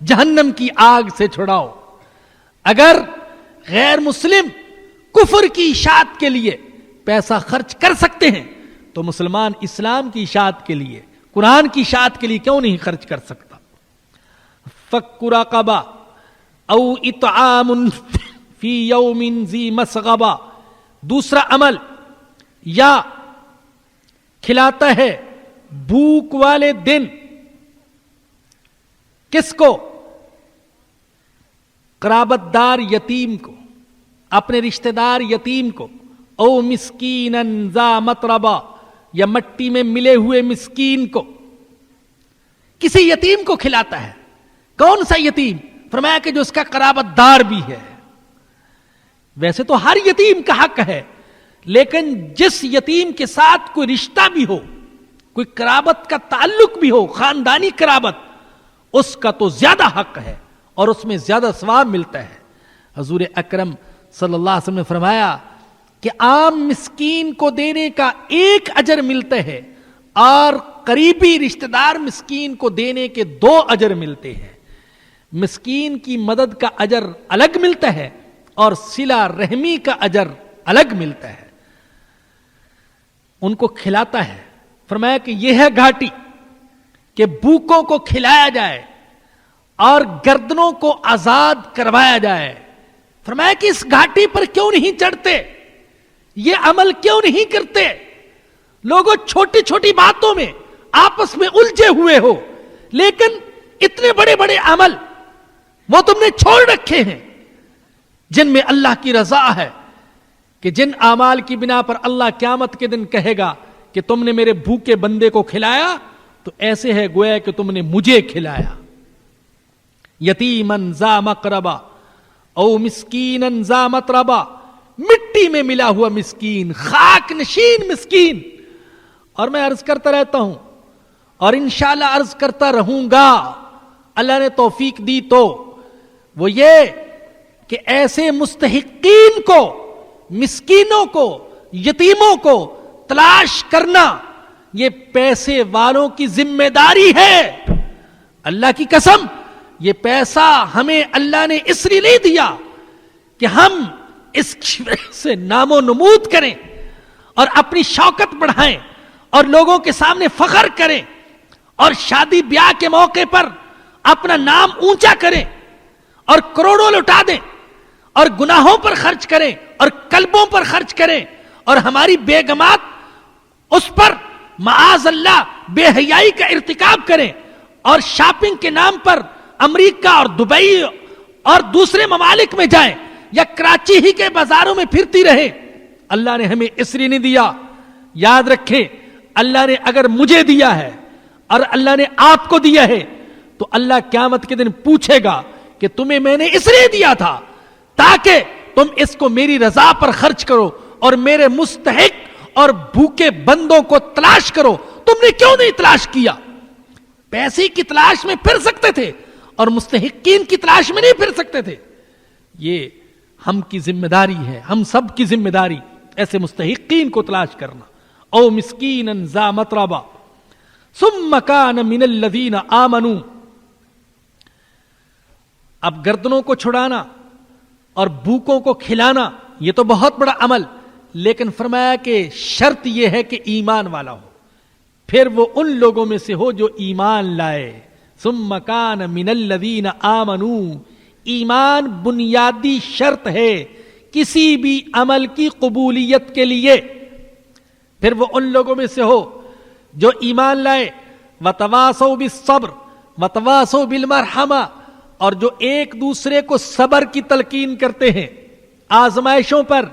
جہنم کی آگ سے چھڑاؤ. اگر غیر مسلم کفر کی اشاعت کے لیے پیسہ خرچ کر سکتے ہیں تو مسلمان اسلام کی اشاعت کے لیے، قرآن کی اشاعت کے لیے کیوں نہیں خرچ کر سکتا؟ فک رقبہ او اطعام فی یوم ذی مسغبہ. دوسرا عمل، یا کھلاتا ہے بھوک والے دن. کس کو؟ قرابت دار یتیم کو، اپنے رشتہ دار یتیم کو. او مسکینا ذا متربہ، یا مٹی میں ملے ہوئے مسکین کو. کسی یتیم کو کھلاتا ہے. کون سا یتیم؟ فرمایا کہ جو اس کا قرابت دار بھی ہے. ویسے تو ہر یتیم کا حق ہے، لیکن جس یتیم کے ساتھ کوئی رشتہ بھی ہو، کوئی قرابت کا تعلق بھی ہو، خاندانی قرابت، اس کا تو زیادہ حق ہے اور اس میں زیادہ ثواب ملتا ہے. حضور اکرم صلی اللہ علیہ وسلم نے فرمایا کہ عام مسکین کو دینے کا 1 اجر ملتا ہے اور قریبی رشتہ دار مسکین کو دینے کے 2 اجر ملتے ہیں. مسکین کی مدد کا اجر الگ ملتا ہے اور صلہ رحمی کا اجر الگ ملتا ہے. ان کو کھلاتا ہے. فرمایا کہ یہ ہے گھاٹی کہ بھوکوں کو کھلایا جائے اور گردنوں کو آزاد کروایا جائے. فرمایا کہ اس گھاٹی پر کیوں نہیں چڑھتے؟ یہ عمل کیوں نہیں کرتے؟ لوگوں چھوٹی چھوٹی باتوں میں آپس میں الجھے ہوئے ہو، لیکن اتنے بڑے بڑے عمل وہ تم نے چھوڑ رکھے ہیں جن میں اللہ کی رضا ہے، کہ جن اعمال کی بنا پر اللہ قیامت کے دن کہے گا کہ تم نے میرے بھوکے بندے کو کھلایا تو ایسے ہے گویا کہ تم نے مجھے کھلایا. یتیمن ذا مقربہ او مسکینن ذا متربہ، مٹی میں ملا ہوا مسکین، خاک نشین مسکین. اور میں عرض کرتا رہتا ہوں اور انشاءاللہ عرض کرتا رہوں گا، اللہ نے توفیق دی تو، وہ یہ کہ ایسے مستحقین کو، مسکینوں کو، یتیموں کو تلاش کرنا یہ پیسے والوں کی ذمہ داری ہے. اللہ کی قسم، یہ پیسہ ہمیں اللہ نے اس لیے نہیں دیا کہ ہم اس کی وجہ سے نام و نمود کریں اور اپنی شوکت بڑھائیں اور لوگوں کے سامنے فخر کریں اور شادی بیاہ کے موقع پر اپنا نام اونچا کریں اور کروڑوں لٹا دیں اور گناہوں پر خرچ کریں اور کلبوں پر خرچ کریں اور ہماری بیگمات اس پر معاذ اللہ بے حیائی کا ارتکاب کریں اور شاپنگ کے نام پر امریکہ اور دبئی اور دوسرے ممالک میں جائیں یا کراچی ہی کے بازاروں میں پھرتی رہے. اللہ نے ہمیں اس لیے نہیں دیا. یاد رکھیں، اللہ نے اگر مجھے دیا ہے اور اللہ نے آپ کو دیا ہے تو اللہ قیامت کے دن پوچھے گا کہ تمہیں میں نے اس لیے دیا تھا تاکہ تم اس کو میری رضا پر خرچ کرو اور میرے مستحق اور بھوکے بندوں کو تلاش کرو. تم نے کیوں نہیں تلاش کیا؟ پیسے کی تلاش میں پھر سکتے تھے اور مستحقین کی تلاش میں نہیں پھر سکتے تھے. یہ ہم کی ذمہ داری ہے، ہم سب کی ذمہ داری ایسے مستحقین کو تلاش کرنا. او مسکینا ذا متربہ ثم کان من الذین آمنوا. اب گردنوں کو چھڑانا اور بھوکوں کو کھلانا یہ تو بہت بڑا عمل، لیکن فرمایا کہ شرط یہ ہے کہ ایمان والا ہو، پھر وہ ان لوگوں میں سے ہو جو ایمان لائے. ثم کان من الذین آمنوا، ایمان بنیادی شرط ہے کسی بھی عمل کی قبولیت کے لیے. پھر وہ ان لوگوں میں سے ہو جو ایمان لائے. وتواصوا بالصبر وتواصوا بالمرحمہ، اور جو ایک دوسرے کو صبر کی تلقین کرتے ہیں آزمائشوں پر،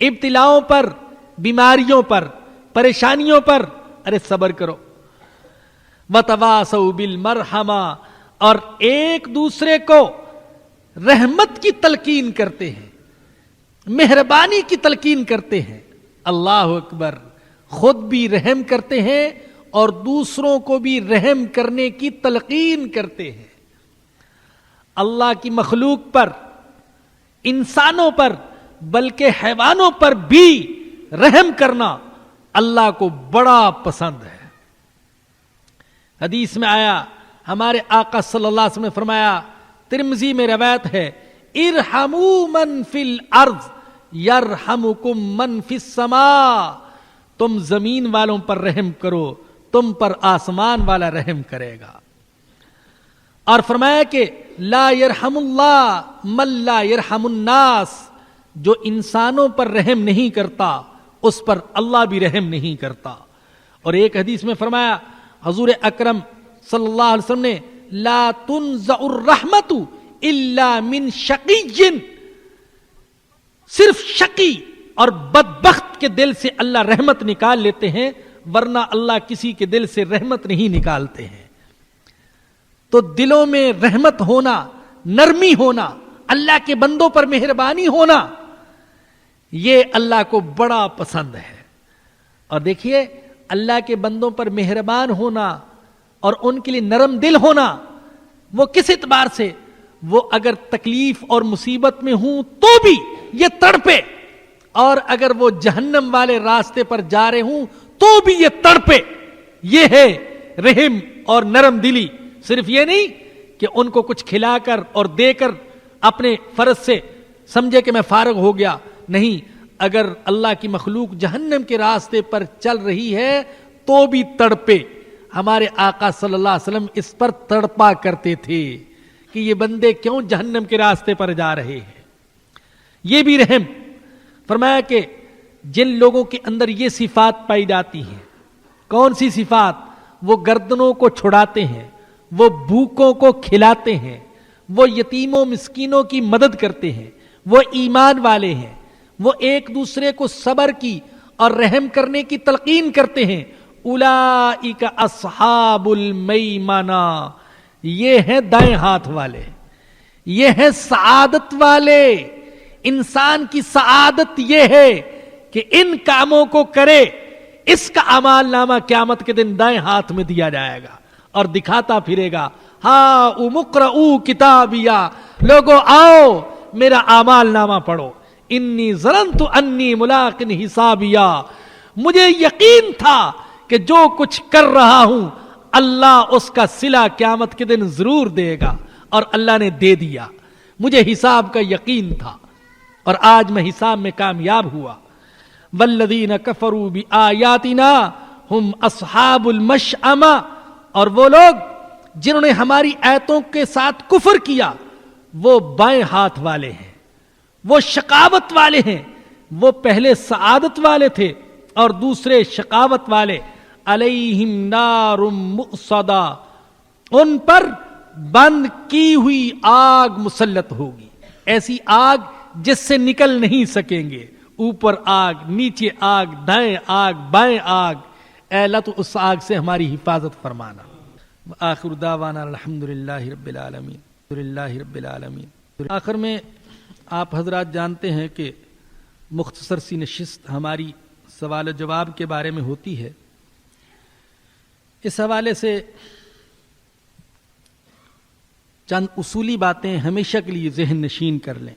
ابتلاؤں پر، بیماریوں پر، پریشانیوں پر. ارے صبر کرو. وتواصوا بالمرحمہ، اور ایک دوسرے کو رحمت کی تلقین کرتے ہیں، مہربانی کی تلقین کرتے ہیں۔ اللہ اکبر، خود بھی رحم کرتے ہیں اور دوسروں کو بھی رحم کرنے کی تلقین کرتے ہیں۔ اللہ کی مخلوق پر، انسانوں پر، بلکہ حیوانوں پر بھی رحم کرنا اللہ کو بڑا پسند ہے۔ حدیث میں آیا، ہمارے آقا صلی اللہ علیہ وسلم نے فرمایا، ترمذی میں روایت ہے، ارحموا من فی الارض یرحمکم من فی السماء، تم زمین والوں پر رحم کرو، تم پر آسمان والا رحم کرے گا۔ اور فرمایا کہ لا یرحم اللہ من لا یرحم الناس، جو انسانوں پر رحم نہیں کرتا اس پر اللہ بھی رحم نہیں کرتا۔ اور ایک حدیث میں فرمایا حضور اکرم صلی اللہ علیہ وسلم نے، لا تنزع الرحمت الا من شقی، صرف شقی اور بدبخت کے دل سے اللہ رحمت نکال لیتے ہیں، ورنہ اللہ کسی کے دل سے رحمت نہیں نکالتے ہیں۔ تو دلوں میں رحمت ہونا، نرمی ہونا، اللہ کے بندوں پر مہربانی ہونا، یہ اللہ کو بڑا پسند ہے۔ اور دیکھیے، اللہ کے بندوں پر مہربان ہونا اور ان کے لیے نرم دل ہونا، وہ کس اعتبار سے؟ وہ اگر تکلیف اور مصیبت میں ہوں تو بھی یہ تڑپے، اور اگر وہ جہنم والے راستے پر جا رہے ہوں تو بھی یہ تڑپے۔ یہ ہے رحم اور نرم دلی۔ صرف یہ نہیں کہ ان کو کچھ کھلا کر اور دے کر اپنے فرض سے سمجھے کہ میں فارغ ہو گیا، نہیں، اگر اللہ کی مخلوق جہنم کے راستے پر چل رہی ہے تو بھی تڑپے۔ ہمارے آقا صلی اللہ علیہ وسلم اس پر تڑپا کرتے تھے کہ یہ بندے کیوں جہنم کے راستے پر جا رہے ہیں۔ یہ بھی رحم۔ فرمایا کہ جن لوگوں کے اندر یہ صفات پائی جاتی ہیں، کون سی صفات؟ وہ گردنوں کو چھڑاتے ہیں، وہ بھوکوں کو کھلاتے ہیں، وہ یتیموں مسکینوں کی مدد کرتے ہیں، وہ ایمان والے ہیں، وہ ایک دوسرے کو صبر کی اور رحم کرنے کی تلقین کرتے ہیں۔ اولئک اصحاب المیمنہ، یہ ہیں دائیں ہاتھ والے، یہ ہیں سعادت والے۔ انسان کی سعادت یہ ہے کہ ان کاموں کو کرے، اس کا اعمال نامہ قیامت کے دن دائیں ہاتھ میں دیا جائے گا اور دکھاتا پھرے گا، ہاں اقرؤوا کتابیا، لوگو آؤ میرا اعمال نامہ پڑھو، انی ظننت انی ملاق حسابیا، مجھے یقین تھا کہ جو کچھ کر رہا ہوں اللہ اس کا صلہ قیامت کے دن ضرور دے گا، اور اللہ نے دے دیا۔ مجھے حساب کا یقین تھا اور آج میں حساب میں کامیاب ہوا۔ والذین کفروا بآیاتنا ہم اصحاب المشأمہ، اور وہ لوگ جنہوں نے ہماری آیتوں کے ساتھ کفر کیا وہ بائیں ہاتھ والے ہیں، وہ شقاوت والے ہیں۔ وہ پہلے سعادت والے تھے اور دوسرے شقاوت والے۔ علیہم نار مؤصدہ، ان پر بند کی ہوئی آگ مسلط ہوگی، ایسی آگ جس سے نکل نہیں سکیں گے، اوپر آگ، نیچے آگ، دائیں آگ، بائیں آگ۔ اے اللہ تو اس آگ سے ہماری حفاظت فرمانا۔ آخر دعوانا الحمدللہ رب العالمین، الحمدللہ رب العالمین۔ آخر میں آپ حضرات جانتے ہیں کہ مختصر سی نشست ہماری سوال و جواب کے بارے میں ہوتی ہے۔ اس حوالے سے چند اصولی باتیں ہمیشہ کے لیے ذہن نشین کر لیں۔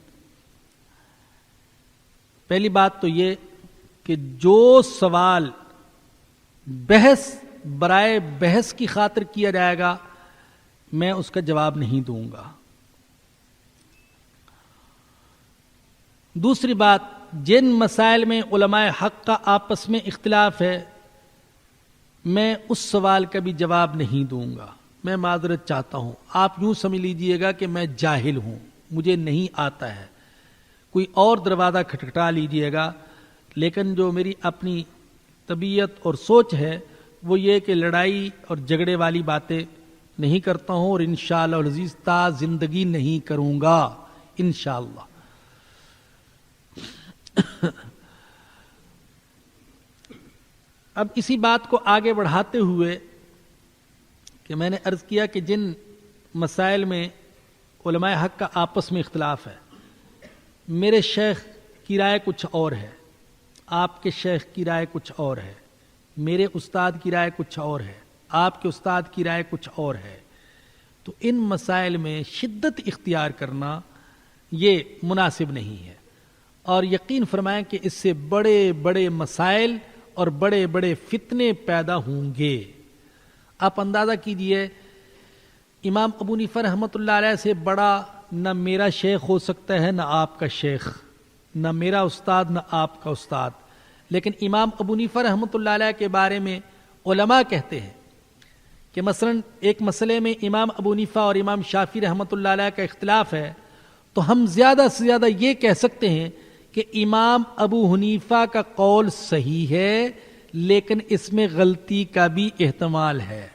پہلی بات تو یہ کہ جو سوال بحث برائے بحث کی خاطر کیا جائے گا میں اس کا جواب نہیں دوں گا۔ دوسری بات، جن مسائل میں علماء حق کا آپس میں اختلاف ہے میں اس سوال کا بھی جواب نہیں دوں گا۔ میں معذرت چاہتا ہوں، آپ یوں سمجھ لیجئے گا کہ میں جاہل ہوں، مجھے نہیں آتا ہے، کوئی اور دروازہ کھٹکھٹا لیجئے گا۔ لیکن جو میری اپنی طبیعت اور سوچ ہے وہ یہ کہ لڑائی اور جھگڑے والی باتیں نہیں کرتا ہوں، اور انشاءاللہ العزیز تا زندگی نہیں کروں گا انشاءاللہ۔ اب اسی بات کو آگے بڑھاتے ہوئے کہ میں نے عرض کیا کہ جن مسائل میں علماء حق کا آپس میں اختلاف ہے. میرے شیخ کی رائے کچھ اور ہے، آپ کے شیخ کی رائے کچھ اور ہے، میرے استاد کی رائے کچھ اور ہے، آپ کے استاد کی رائے کچھ اور ہے. تو ان مسائل میں شدت اختیار کرنا یہ مناسب نہیں ہے، اور یقین فرمائیں کہ اس سے بڑے بڑے مسائل اور بڑے بڑے فتنے پیدا ہوں گے. آپ اندازہ کیجئے، امام ابو حنیفہ رحمۃ اللہ علیہ سے بڑا نہ میرا شیخ ہو سکتا ہے، نہ آپ کا شیخ، نہ میرا استاد نہ آپ کا استاد. لیکن امام ابو حنیفہ رحمۃ اللہ علیہ کے بارے میں علماء کہتے ہیں کہ مثلا ایک مسئلے میں امام ابو حنیفہ اور امام شافعی رحمۃ اللہ علیہ کا اختلاف ہے، تو ہم زیادہ سے زیادہ یہ کہہ سکتے ہیں کہ امام ابو حنیفہ کا قول صحیح ہے، لیکن اس میں غلطی کا بھی احتمال ہے.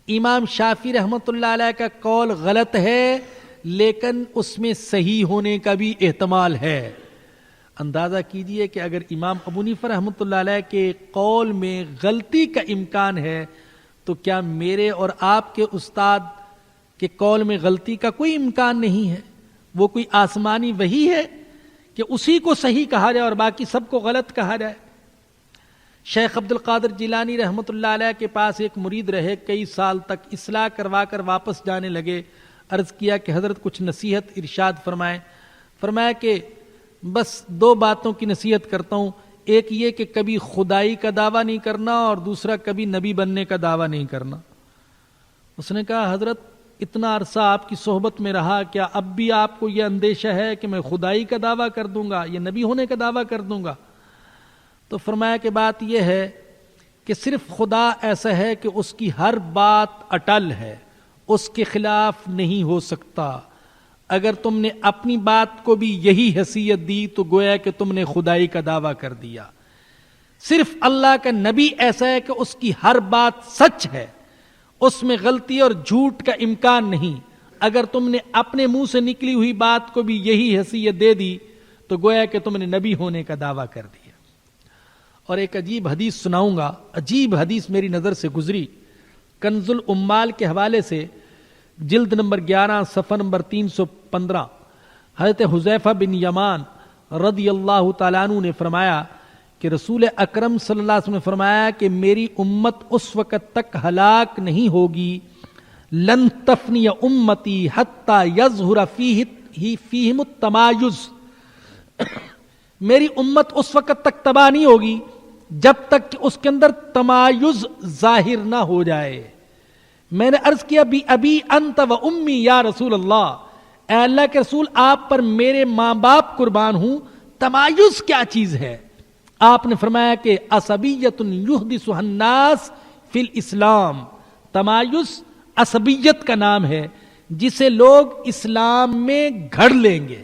امام شافعی رحمۃ اللہ علیہ کا قول غلط ہے، لیکن اس میں صحیح ہونے کا بھی احتمال ہے. اندازہ کیجئے کہ اگر امام ابو حنیفہ رحمۃ اللہ علیہ کے قول میں غلطی کا امکان ہے، تو کیا میرے اور آپ کے استاد کے قول میں غلطی کا کوئی امکان نہیں ہے؟ وہ کوئی آسمانی وحی ہے کہ اسی کو صحیح کہا جائے اور باقی سب کو غلط کہا جائے؟ شیخ عبد القادر جیلانی رحمۃ اللہ علیہ کے پاس ایک مرید رہے، کئی سال تک اصلاح کروا کر واپس جانے لگے. عرض کیا کہ حضرت کچھ نصیحت ارشاد فرمائیں. فرمایا کہ بس 2 باتوں کی نصیحت کرتا ہوں، ایک یہ کہ کبھی خدائی کا دعویٰ نہیں کرنا، اور دوسرا کبھی نبی بننے کا دعویٰ نہیں کرنا. اس نے کہا حضرت اتنا عرصہ آپ کی صحبت میں رہا، کیا اب بھی آپ کو یہ اندیشہ ہے کہ میں خدائی کا دعویٰ کر دوں گا یا نبی ہونے کا دعویٰ کر دوں گا؟ تو فرمایا کہ بات یہ ہے کہ صرف خدا ایسا ہے کہ اس کی ہر بات اٹل ہے، اس کے خلاف نہیں ہو سکتا. اگر تم نے اپنی بات کو بھی یہی حیثیت دی تو گویا کہ تم نے خدائی کا دعویٰ کر دیا. صرف اللہ کا نبی ایسا ہے کہ اس کی ہر بات سچ ہے، اس میں غلطی اور جھوٹ کا امکان نہیں. اگر تم نے اپنے منہ سے نکلی ہوئی بات کو بھی یہی حیثیت دے دی تو گویا کہ تم نے نبی ہونے کا دعویٰ کر دیا. اور ایک عجیب حدیث سناؤں گا، عجیب حدیث میری نظر سے گزری. کنز الامال کے حوالے سے جلد نمبر 11 صفحہ نمبر 315، حضرت حذیفہ بن یمان رضی اللہ تعالیٰ عنہ نے فرمایا کہ رسول اکرم صلی اللہ علیہ وسلم نے فرمایا کہ میری امت اس وقت تک ہلاک نہیں ہوگی، لن تفنی امتی حتی یظہر فیہم التمایز، میری امت اس وقت تک تباہ نہیں ہوگی جب تک کہ اس کے اندر تمایز ظاہر نہ ہو جائے. میں نے عرض کیا بھی ابی انت و امی یا رسول اللہ، اے اللہ کے رسول آپ پر میرے ماں باپ قربان ہوں، تمایز کیا چیز ہے؟ آپ نے فرمایا کہ عصبیت یحدثها الناس فی الاسلام، تمایز عصبیت کا نام ہے جسے لوگ اسلام میں گھڑ لیں گے.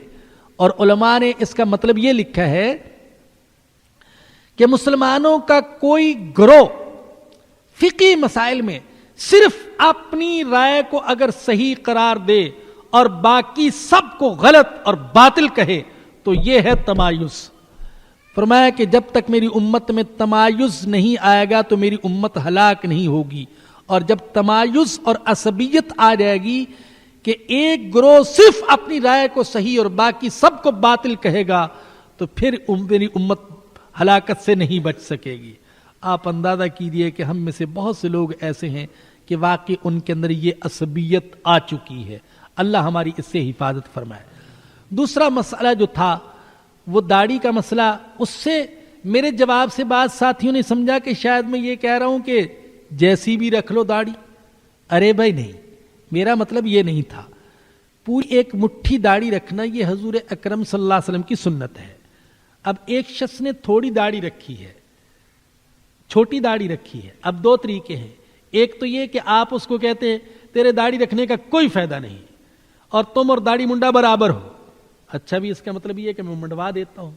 اور علماء نے اس کا مطلب یہ لکھا ہے کہ مسلمانوں کا کوئی گروہ فقہی مسائل میں صرف اپنی رائے کو اگر صحیح قرار دے اور باقی سب کو غلط اور باطل کہے تو یہ ہے تمایز. فرمایا کہ جب تک میری امت میں تمایز نہیں آئے گا تو میری امت ہلاک نہیں ہوگی. اور جب تمایز اور عصبیت آ جائے گی کہ ایک گروہ صرف اپنی رائے کو صحیح اور باقی سب کو باطل کہے گا تو پھر میری امت ہلاکت سے نہیں بچ سکے گی. آپ اندازہ کیجئے کہ ہم میں سے بہت سے لوگ ایسے ہیں کہ واقعی ان کے اندر یہ عصبیت آ چکی ہے. اللہ ہماری اس سے حفاظت فرمائے. دوسرا مسئلہ جو تھا وہ داڑھی کا مسئلہ. اس سے میرے جواب سے بعض ساتھیوں نے سمجھا کہ شاید میں یہ کہہ رہا ہوں کہ جیسی بھی رکھ لو داڑھی. ارے بھائی نہیں، میرا مطلب یہ نہیں تھا. پوری ایک مٹھی داڑھی رکھنا یہ حضور اکرم صلی اللہ علیہ وسلم کی سنت ہے. اب ایک شخص نے تھوڑی داڑھی رکھی ہے، چھوٹی داڑھی رکھی ہے. اب 2 طریقے ہیں. ایک تو یہ کہ آپ اس کو کہتے ہیں تیرے داڑھی رکھنے کا کوئی فائدہ نہیں اور تم اور داڑھی منڈا برابر ہو. اچھا بھی اس کا مطلب یہ ہے کہ میں منڈوا دیتا ہوں.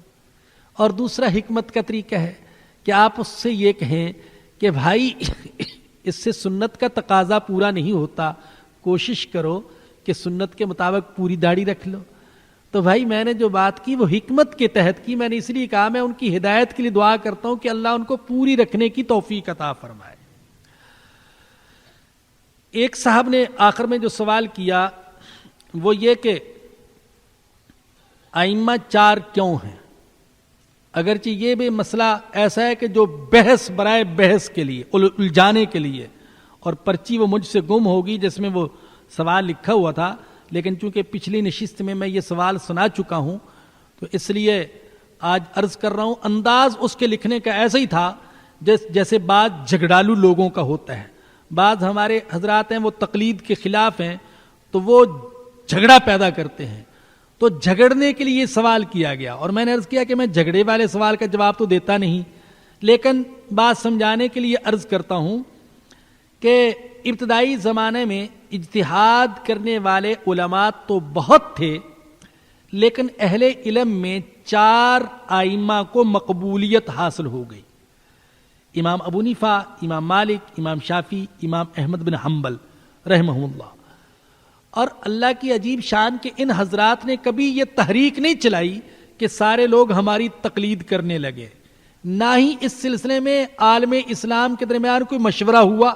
اور دوسرا حکمت کا طریقہ ہے کہ آپ اس سے یہ کہیں کہ بھائی اس سے سنت کا تقاضا پورا نہیں ہوتا، کوشش کرو کہ سنت کے مطابق پوری داڑھی رکھ لو. تو بھائی میں نے جو بات کی وہ حکمت کے تحت کی. میں نے اس لیے کہا میں ان کی ہدایت کے لیے دعا کرتا ہوں کہ اللہ ان کو پوری رکھنے کی توفیق عطا فرمائے. ایک صاحب نے آخر میں جو سوال کیا وہ یہ کہ ائمہ 4 کیوں ہیں؟ اگرچہ یہ بھی مسئلہ ایسا ہے کہ جو بحث برائے بحث کے لیے، الجھانے کے لیے، اور پرچی وہ مجھ سے گم ہوگی جس میں وہ سوال لکھا ہوا تھا، لیکن چونکہ پچھلی نشست میں یہ سوال سنا چکا ہوں تو اس لیے آج عرض کر رہا ہوں۔ انداز اس کے لکھنے کا ایسا ہی تھا جیسے بعض جھگڑالو لوگوں کا ہوتا ہے۔ بعض ہمارے حضرات ہیں وہ تقلید کے خلاف ہیں تو وہ جھگڑا پیدا کرتے ہیں، تو جھگڑنے کے لیے یہ سوال کیا گیا، اور میں نے عرض کیا کہ میں جھگڑے والے سوال کا جواب تو دیتا نہیں، لیکن بات سمجھانے کے لیے عرض کرتا ہوں کہ ابتدائی زمانے میں اجتہاد کرنے والے علماء تو بہت تھے، لیکن اہل علم میں 4 ائمہ کو مقبولیت حاصل ہو گئی: امام ابو حنیفہ، امام مالک، امام شافعی، امام احمد بن حنبل رحمہ اللہ۔ اور اللہ کی عجیب شان کہ ان حضرات نے کبھی یہ تحریک نہیں چلائی کہ سارے لوگ ہماری تقلید کرنے لگے، نہ ہی اس سلسلے میں عالم اسلام کے درمیان کوئی مشورہ ہوا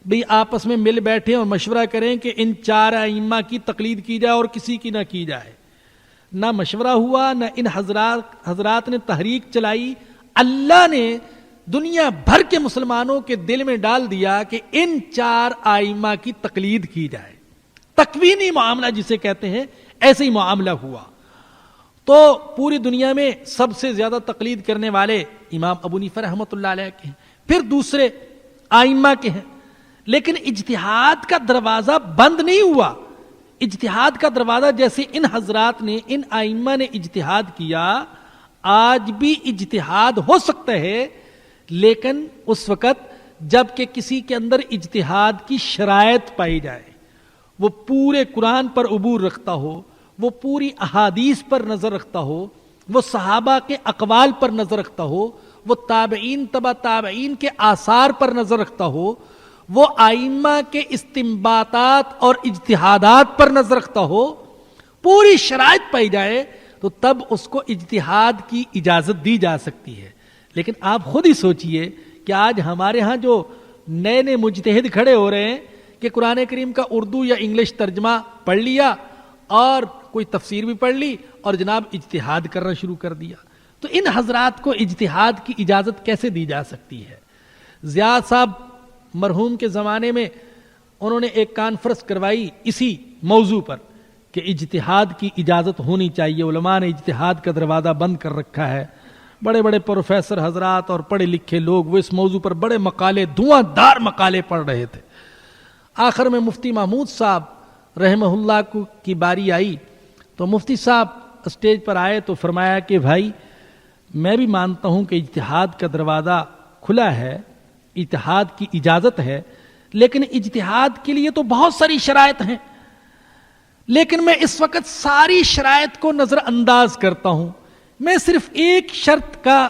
بھی آپس میں مل بیٹھے اور مشورہ کریں کہ ان 4 ائمہ کی تقلید کی جائے اور کسی کی نہ کی جائے۔ نہ مشورہ ہوا، نہ ان حضرات نے تحریک چلائی۔ اللہ نے دنیا بھر کے مسلمانوں کے دل میں ڈال دیا کہ ان 4 ائمہ کی تقلید کی جائے۔ تکوینی معاملہ جسے کہتے ہیں، ایسے ہی معاملہ ہوا۔ تو پوری دنیا میں سب سے زیادہ تقلید کرنے والے امام ابو حنیفہ رحمۃ اللہ علیہ کے ہیں، پھر دوسرے ائمہ کے ہیں، لیکن اجتہاد کا دروازہ بند نہیں ہوا۔ اجتہاد کا دروازہ جیسے ان حضرات نے، ان ائمہ نے اجتہاد کیا، آج بھی اجتہاد ہو سکتا ہے، لیکن اس وقت جب کہ کسی کے اندر اجتہاد کی شرائط پائی جائے، وہ پورے قرآن پر عبور رکھتا ہو، وہ پوری احادیث پر نظر رکھتا ہو، وہ صحابہ کے اقوال پر نظر رکھتا ہو، وہ تابعین تبع تابعین کے آثار پر نظر رکھتا ہو، وہ ائمہ کے استنباطات اور اجتہادات پر نظر رکھتا ہو، پوری شرائط پائی جائے تو تب اس کو اجتہاد کی اجازت دی جا سکتی ہے۔ لیکن آپ خود ہی سوچئے کہ آج ہمارے ہاں جو نئے نئے مجتہد کھڑے ہو رہے ہیں کہ قرآن کریم کا اردو یا انگلش ترجمہ پڑھ لیا اور کوئی تفسیر بھی پڑھ لی اور جناب اجتہاد کرنا شروع کر دیا، تو ان حضرات کو اجتہاد کی اجازت کیسے دی جا سکتی ہے؟ ضیاء صاحب مرحوم کے زمانے میں انہوں نے ایک کانفرنس کروائی اسی موضوع پر کہ اجتہاد کی اجازت ہونی چاہیے، علماء نے اجتہاد کا دروازہ بند کر رکھا ہے۔ بڑے بڑے پروفیسر حضرات اور پڑھے لکھے لوگ وہ اس موضوع پر بڑے مقالے، دھواں دار مقالے پڑھ رہے تھے۔ آخر میں مفتی محمود صاحب رحمہ اللہ کی باری آئی تو مفتی صاحب اسٹیج پر آئے تو فرمایا کہ بھائی میں بھی مانتا ہوں کہ اجتہاد کا دروازہ کھلا ہے، اجتہاد کی اجازت ہے، لیکن اجتہاد کے لیے تو بہت ساری شرائط ہیں، لیکن میں اس وقت ساری شرائط کو نظر انداز کرتا ہوں۔ میں صرف ایک شرط کا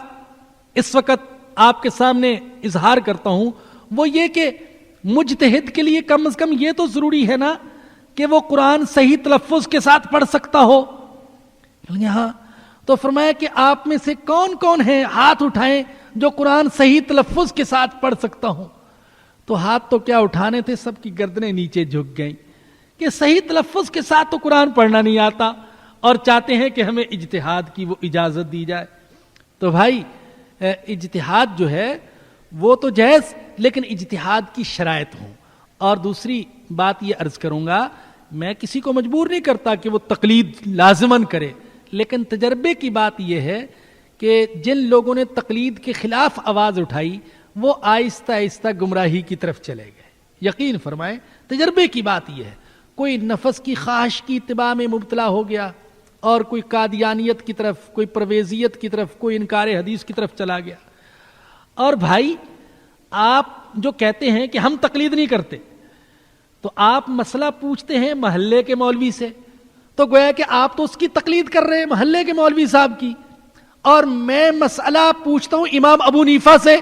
اس وقت آپ کے سامنے اظہار کرتا ہوں، وہ یہ کہ مجتہد کے لیے کم از کم یہ تو ضروری ہے نا کہ وہ قرآن صحیح تلفظ کے ساتھ پڑھ سکتا ہو۔ ہاں، تو فرمایا کہ آپ میں سے کون کون ہیں، ہاتھ اٹھائیں جو قرآن صحیح تلفظ کے ساتھ پڑھ سکتا ہوں۔ تو ہاتھ تو کیا اٹھانے تھے، سب کی گردنیں نیچے جھک گئیں کہ صحیح تلفظ کے ساتھ تو قرآن پڑھنا نہیں آتا اور چاہتے ہیں کہ ہمیں اجتہاد کی وہ اجازت دی جائے۔ تو بھائی اجتہاد جو ہے وہ تو جائز، لیکن اجتہاد کی شرائط ہوں۔ اور دوسری بات یہ عرض کروں گا، میں کسی کو مجبور نہیں کرتا کہ وہ تقلید لازماً کرے، لیکن تجربے کی بات یہ ہے کہ جن لوگوں نے تقلید کے خلاف آواز اٹھائی وہ آہستہ آہستہ گمراہی کی طرف چلے گئے۔ یقین فرمائیں، تجربے کی بات یہ ہے، کوئی نفس کی خواہش کی اتباع میں مبتلا ہو گیا اور کوئی قادیانیت کی طرف، کوئی پرویزیت کی طرف، کوئی انکار حدیث کی طرف چلا گیا۔ اور بھائی آپ جو کہتے ہیں کہ ہم تقلید نہیں کرتے، تو آپ مسئلہ پوچھتے ہیں محلے کے مولوی سے، تو گویا کہ آپ تو اس کی تقلید کر رہے ہیں محلے کے مولوی صاحب کی، اور میں مسئلہ پوچھتا ہوں امام ابو حنیفہ سے،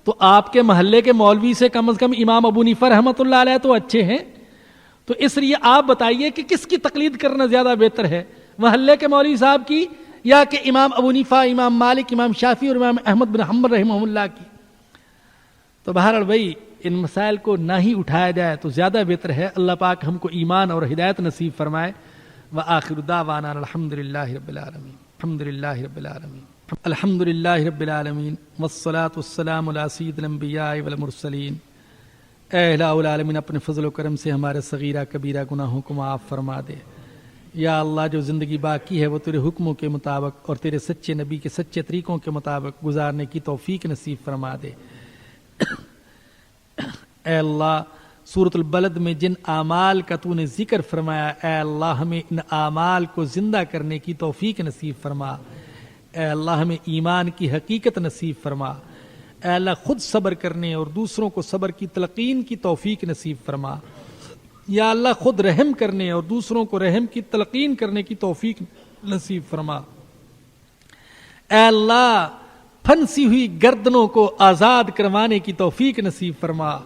تو آپ کے محلے کے مولوی سے کم از کم امام ابو حنیفہ رحمۃ اللہ علیہ تو اچھے ہیں۔ تو اس لیے آپ بتائیے کہ کس کی تقلید کرنا زیادہ بہتر ہے، محلے کے مولوی صاحب کی یا کہ امام ابو حنیفہ، امام مالک، امام شافعی اور امام احمد بن حنبل رحمہ اللہ کی؟ تو بہرحال بھائی ان مسائل کو نہ ہی اٹھایا جائے تو زیادہ بہتر ہے. اللہ پاک ہم کو ایمان اور ہدایت نصیب فرمائے. وآخر دعوانا الحمد للہ رب العالمین. الحمد للہ رب العالمین. الحمد للہ رب العالمین والصلاة والسلام علی سید الانبیاء والمرسلین. اے الہ العالمین اپنے فضل و کرم سے ہمارے صغیرہ کبیرہ گناہوں کو معاف فرما دے. یا اللہ جو زندگی باقی ہے وہ تیرے حکموں کے مطابق اور تیرے سچے نبی کے سچے طریقوں کے مطابق گزارنے کی توفیق نصیب فرما دے. اے اللہ سورۃ البلد میں جن اعمال کا تو نے ذکر فرمایا، اے اللہ ہمیں ان اعمال کو زندہ کرنے کی توفیق نصیب فرما. اے اللہ ہمیں ایمان کی حقیقت نصیب فرما. اے اللہ خود صبر کرنے اور دوسروں کو صبر کی تلقین کی توفیق نصیب فرما. یا اللہ خود رحم کرنے اور دوسروں کو رحم کی تلقین کرنے کی توفیق نصیب فرما. اے اللہ پھنسی ہوئی گردنوں کو آزاد کروانے کی توفیق نصیب فرما.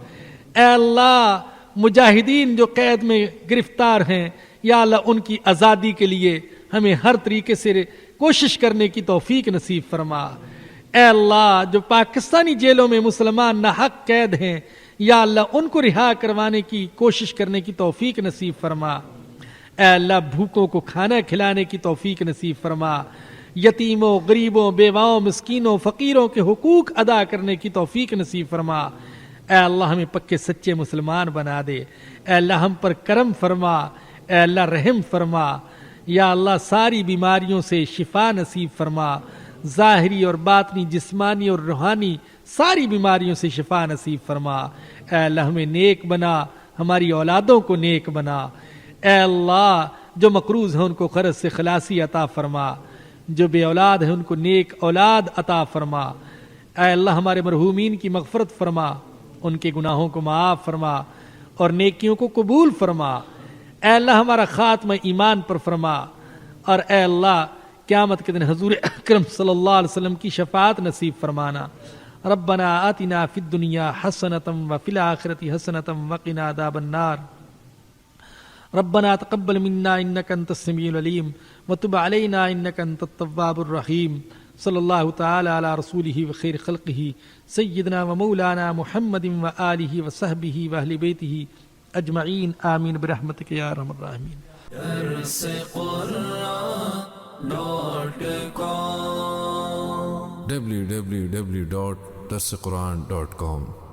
اے اللہ مجاہدین جو قید میں گرفتار ہیں، یا اللہ ان کی آزادی کے لیے ہمیں ہر طریقے سے کوشش کرنے کی توفیق نصیب فرما. اے اللہ جو پاکستانی جیلوں میں مسلمان ناحق قید ہیں، یا اللہ ان کو رہا کروانے کی کوشش کرنے کی توفیق نصیب فرما. اے اللہ بھوکوں کو کھانا کھلانے کی توفیق نصیب فرما. یتیموں، غریبوں، بیواؤں، مسکینوں، فقیروں کے حقوق ادا کرنے کی توفیق نصیب فرما. اے اللہ ہمیں پکے سچے مسلمان بنا دے. اے اللہ ہم پر کرم فرما. اے اللہ رحم فرما. یا اللہ ساری بیماریوں سے شفا نصیب فرما. ظاہری اور باطنی، جسمانی اور روحانی ساری بیماریوں سے شفا نصیب فرما. اے اللہ ہمیں نیک بنا، ہماری اولادوں کو نیک بنا. اے اللہ جو مقروض ہیں ان کو قرض سے خلاصی عطا فرما. جو بے اولاد ہیں ان کو نیک اولاد عطا فرما. اے اللہ ہمارے مرحومین کی مغفرت فرما، ان کے گناہوں کو معاف فرما اور نیکیوں کو قبول فرما. اے اللہ ہمارا خاتمہ ایمان پر فرما. اور اے اللہ قیامت کے دن حضور اکرم صلی اللہ علیہ وسلم کی شفاعت نصیب فرمانا. ربنا آتنا فی الدنیا حسنۃ وفی الآخرۃ حسنۃ وقنا عذاب النار. ربنا تقبل منا انك انت السميع العليم وتب علينا انك انت التواب الرحيم. صلی اللہ تعالی علی رسولہ وخیر خلقہ سیدنا و مولانا محمد و آلہ و صحبہ و اہل بیتہ اجمعین. آمین برحمتک یا ارحم الراحمین. www.darsequran.com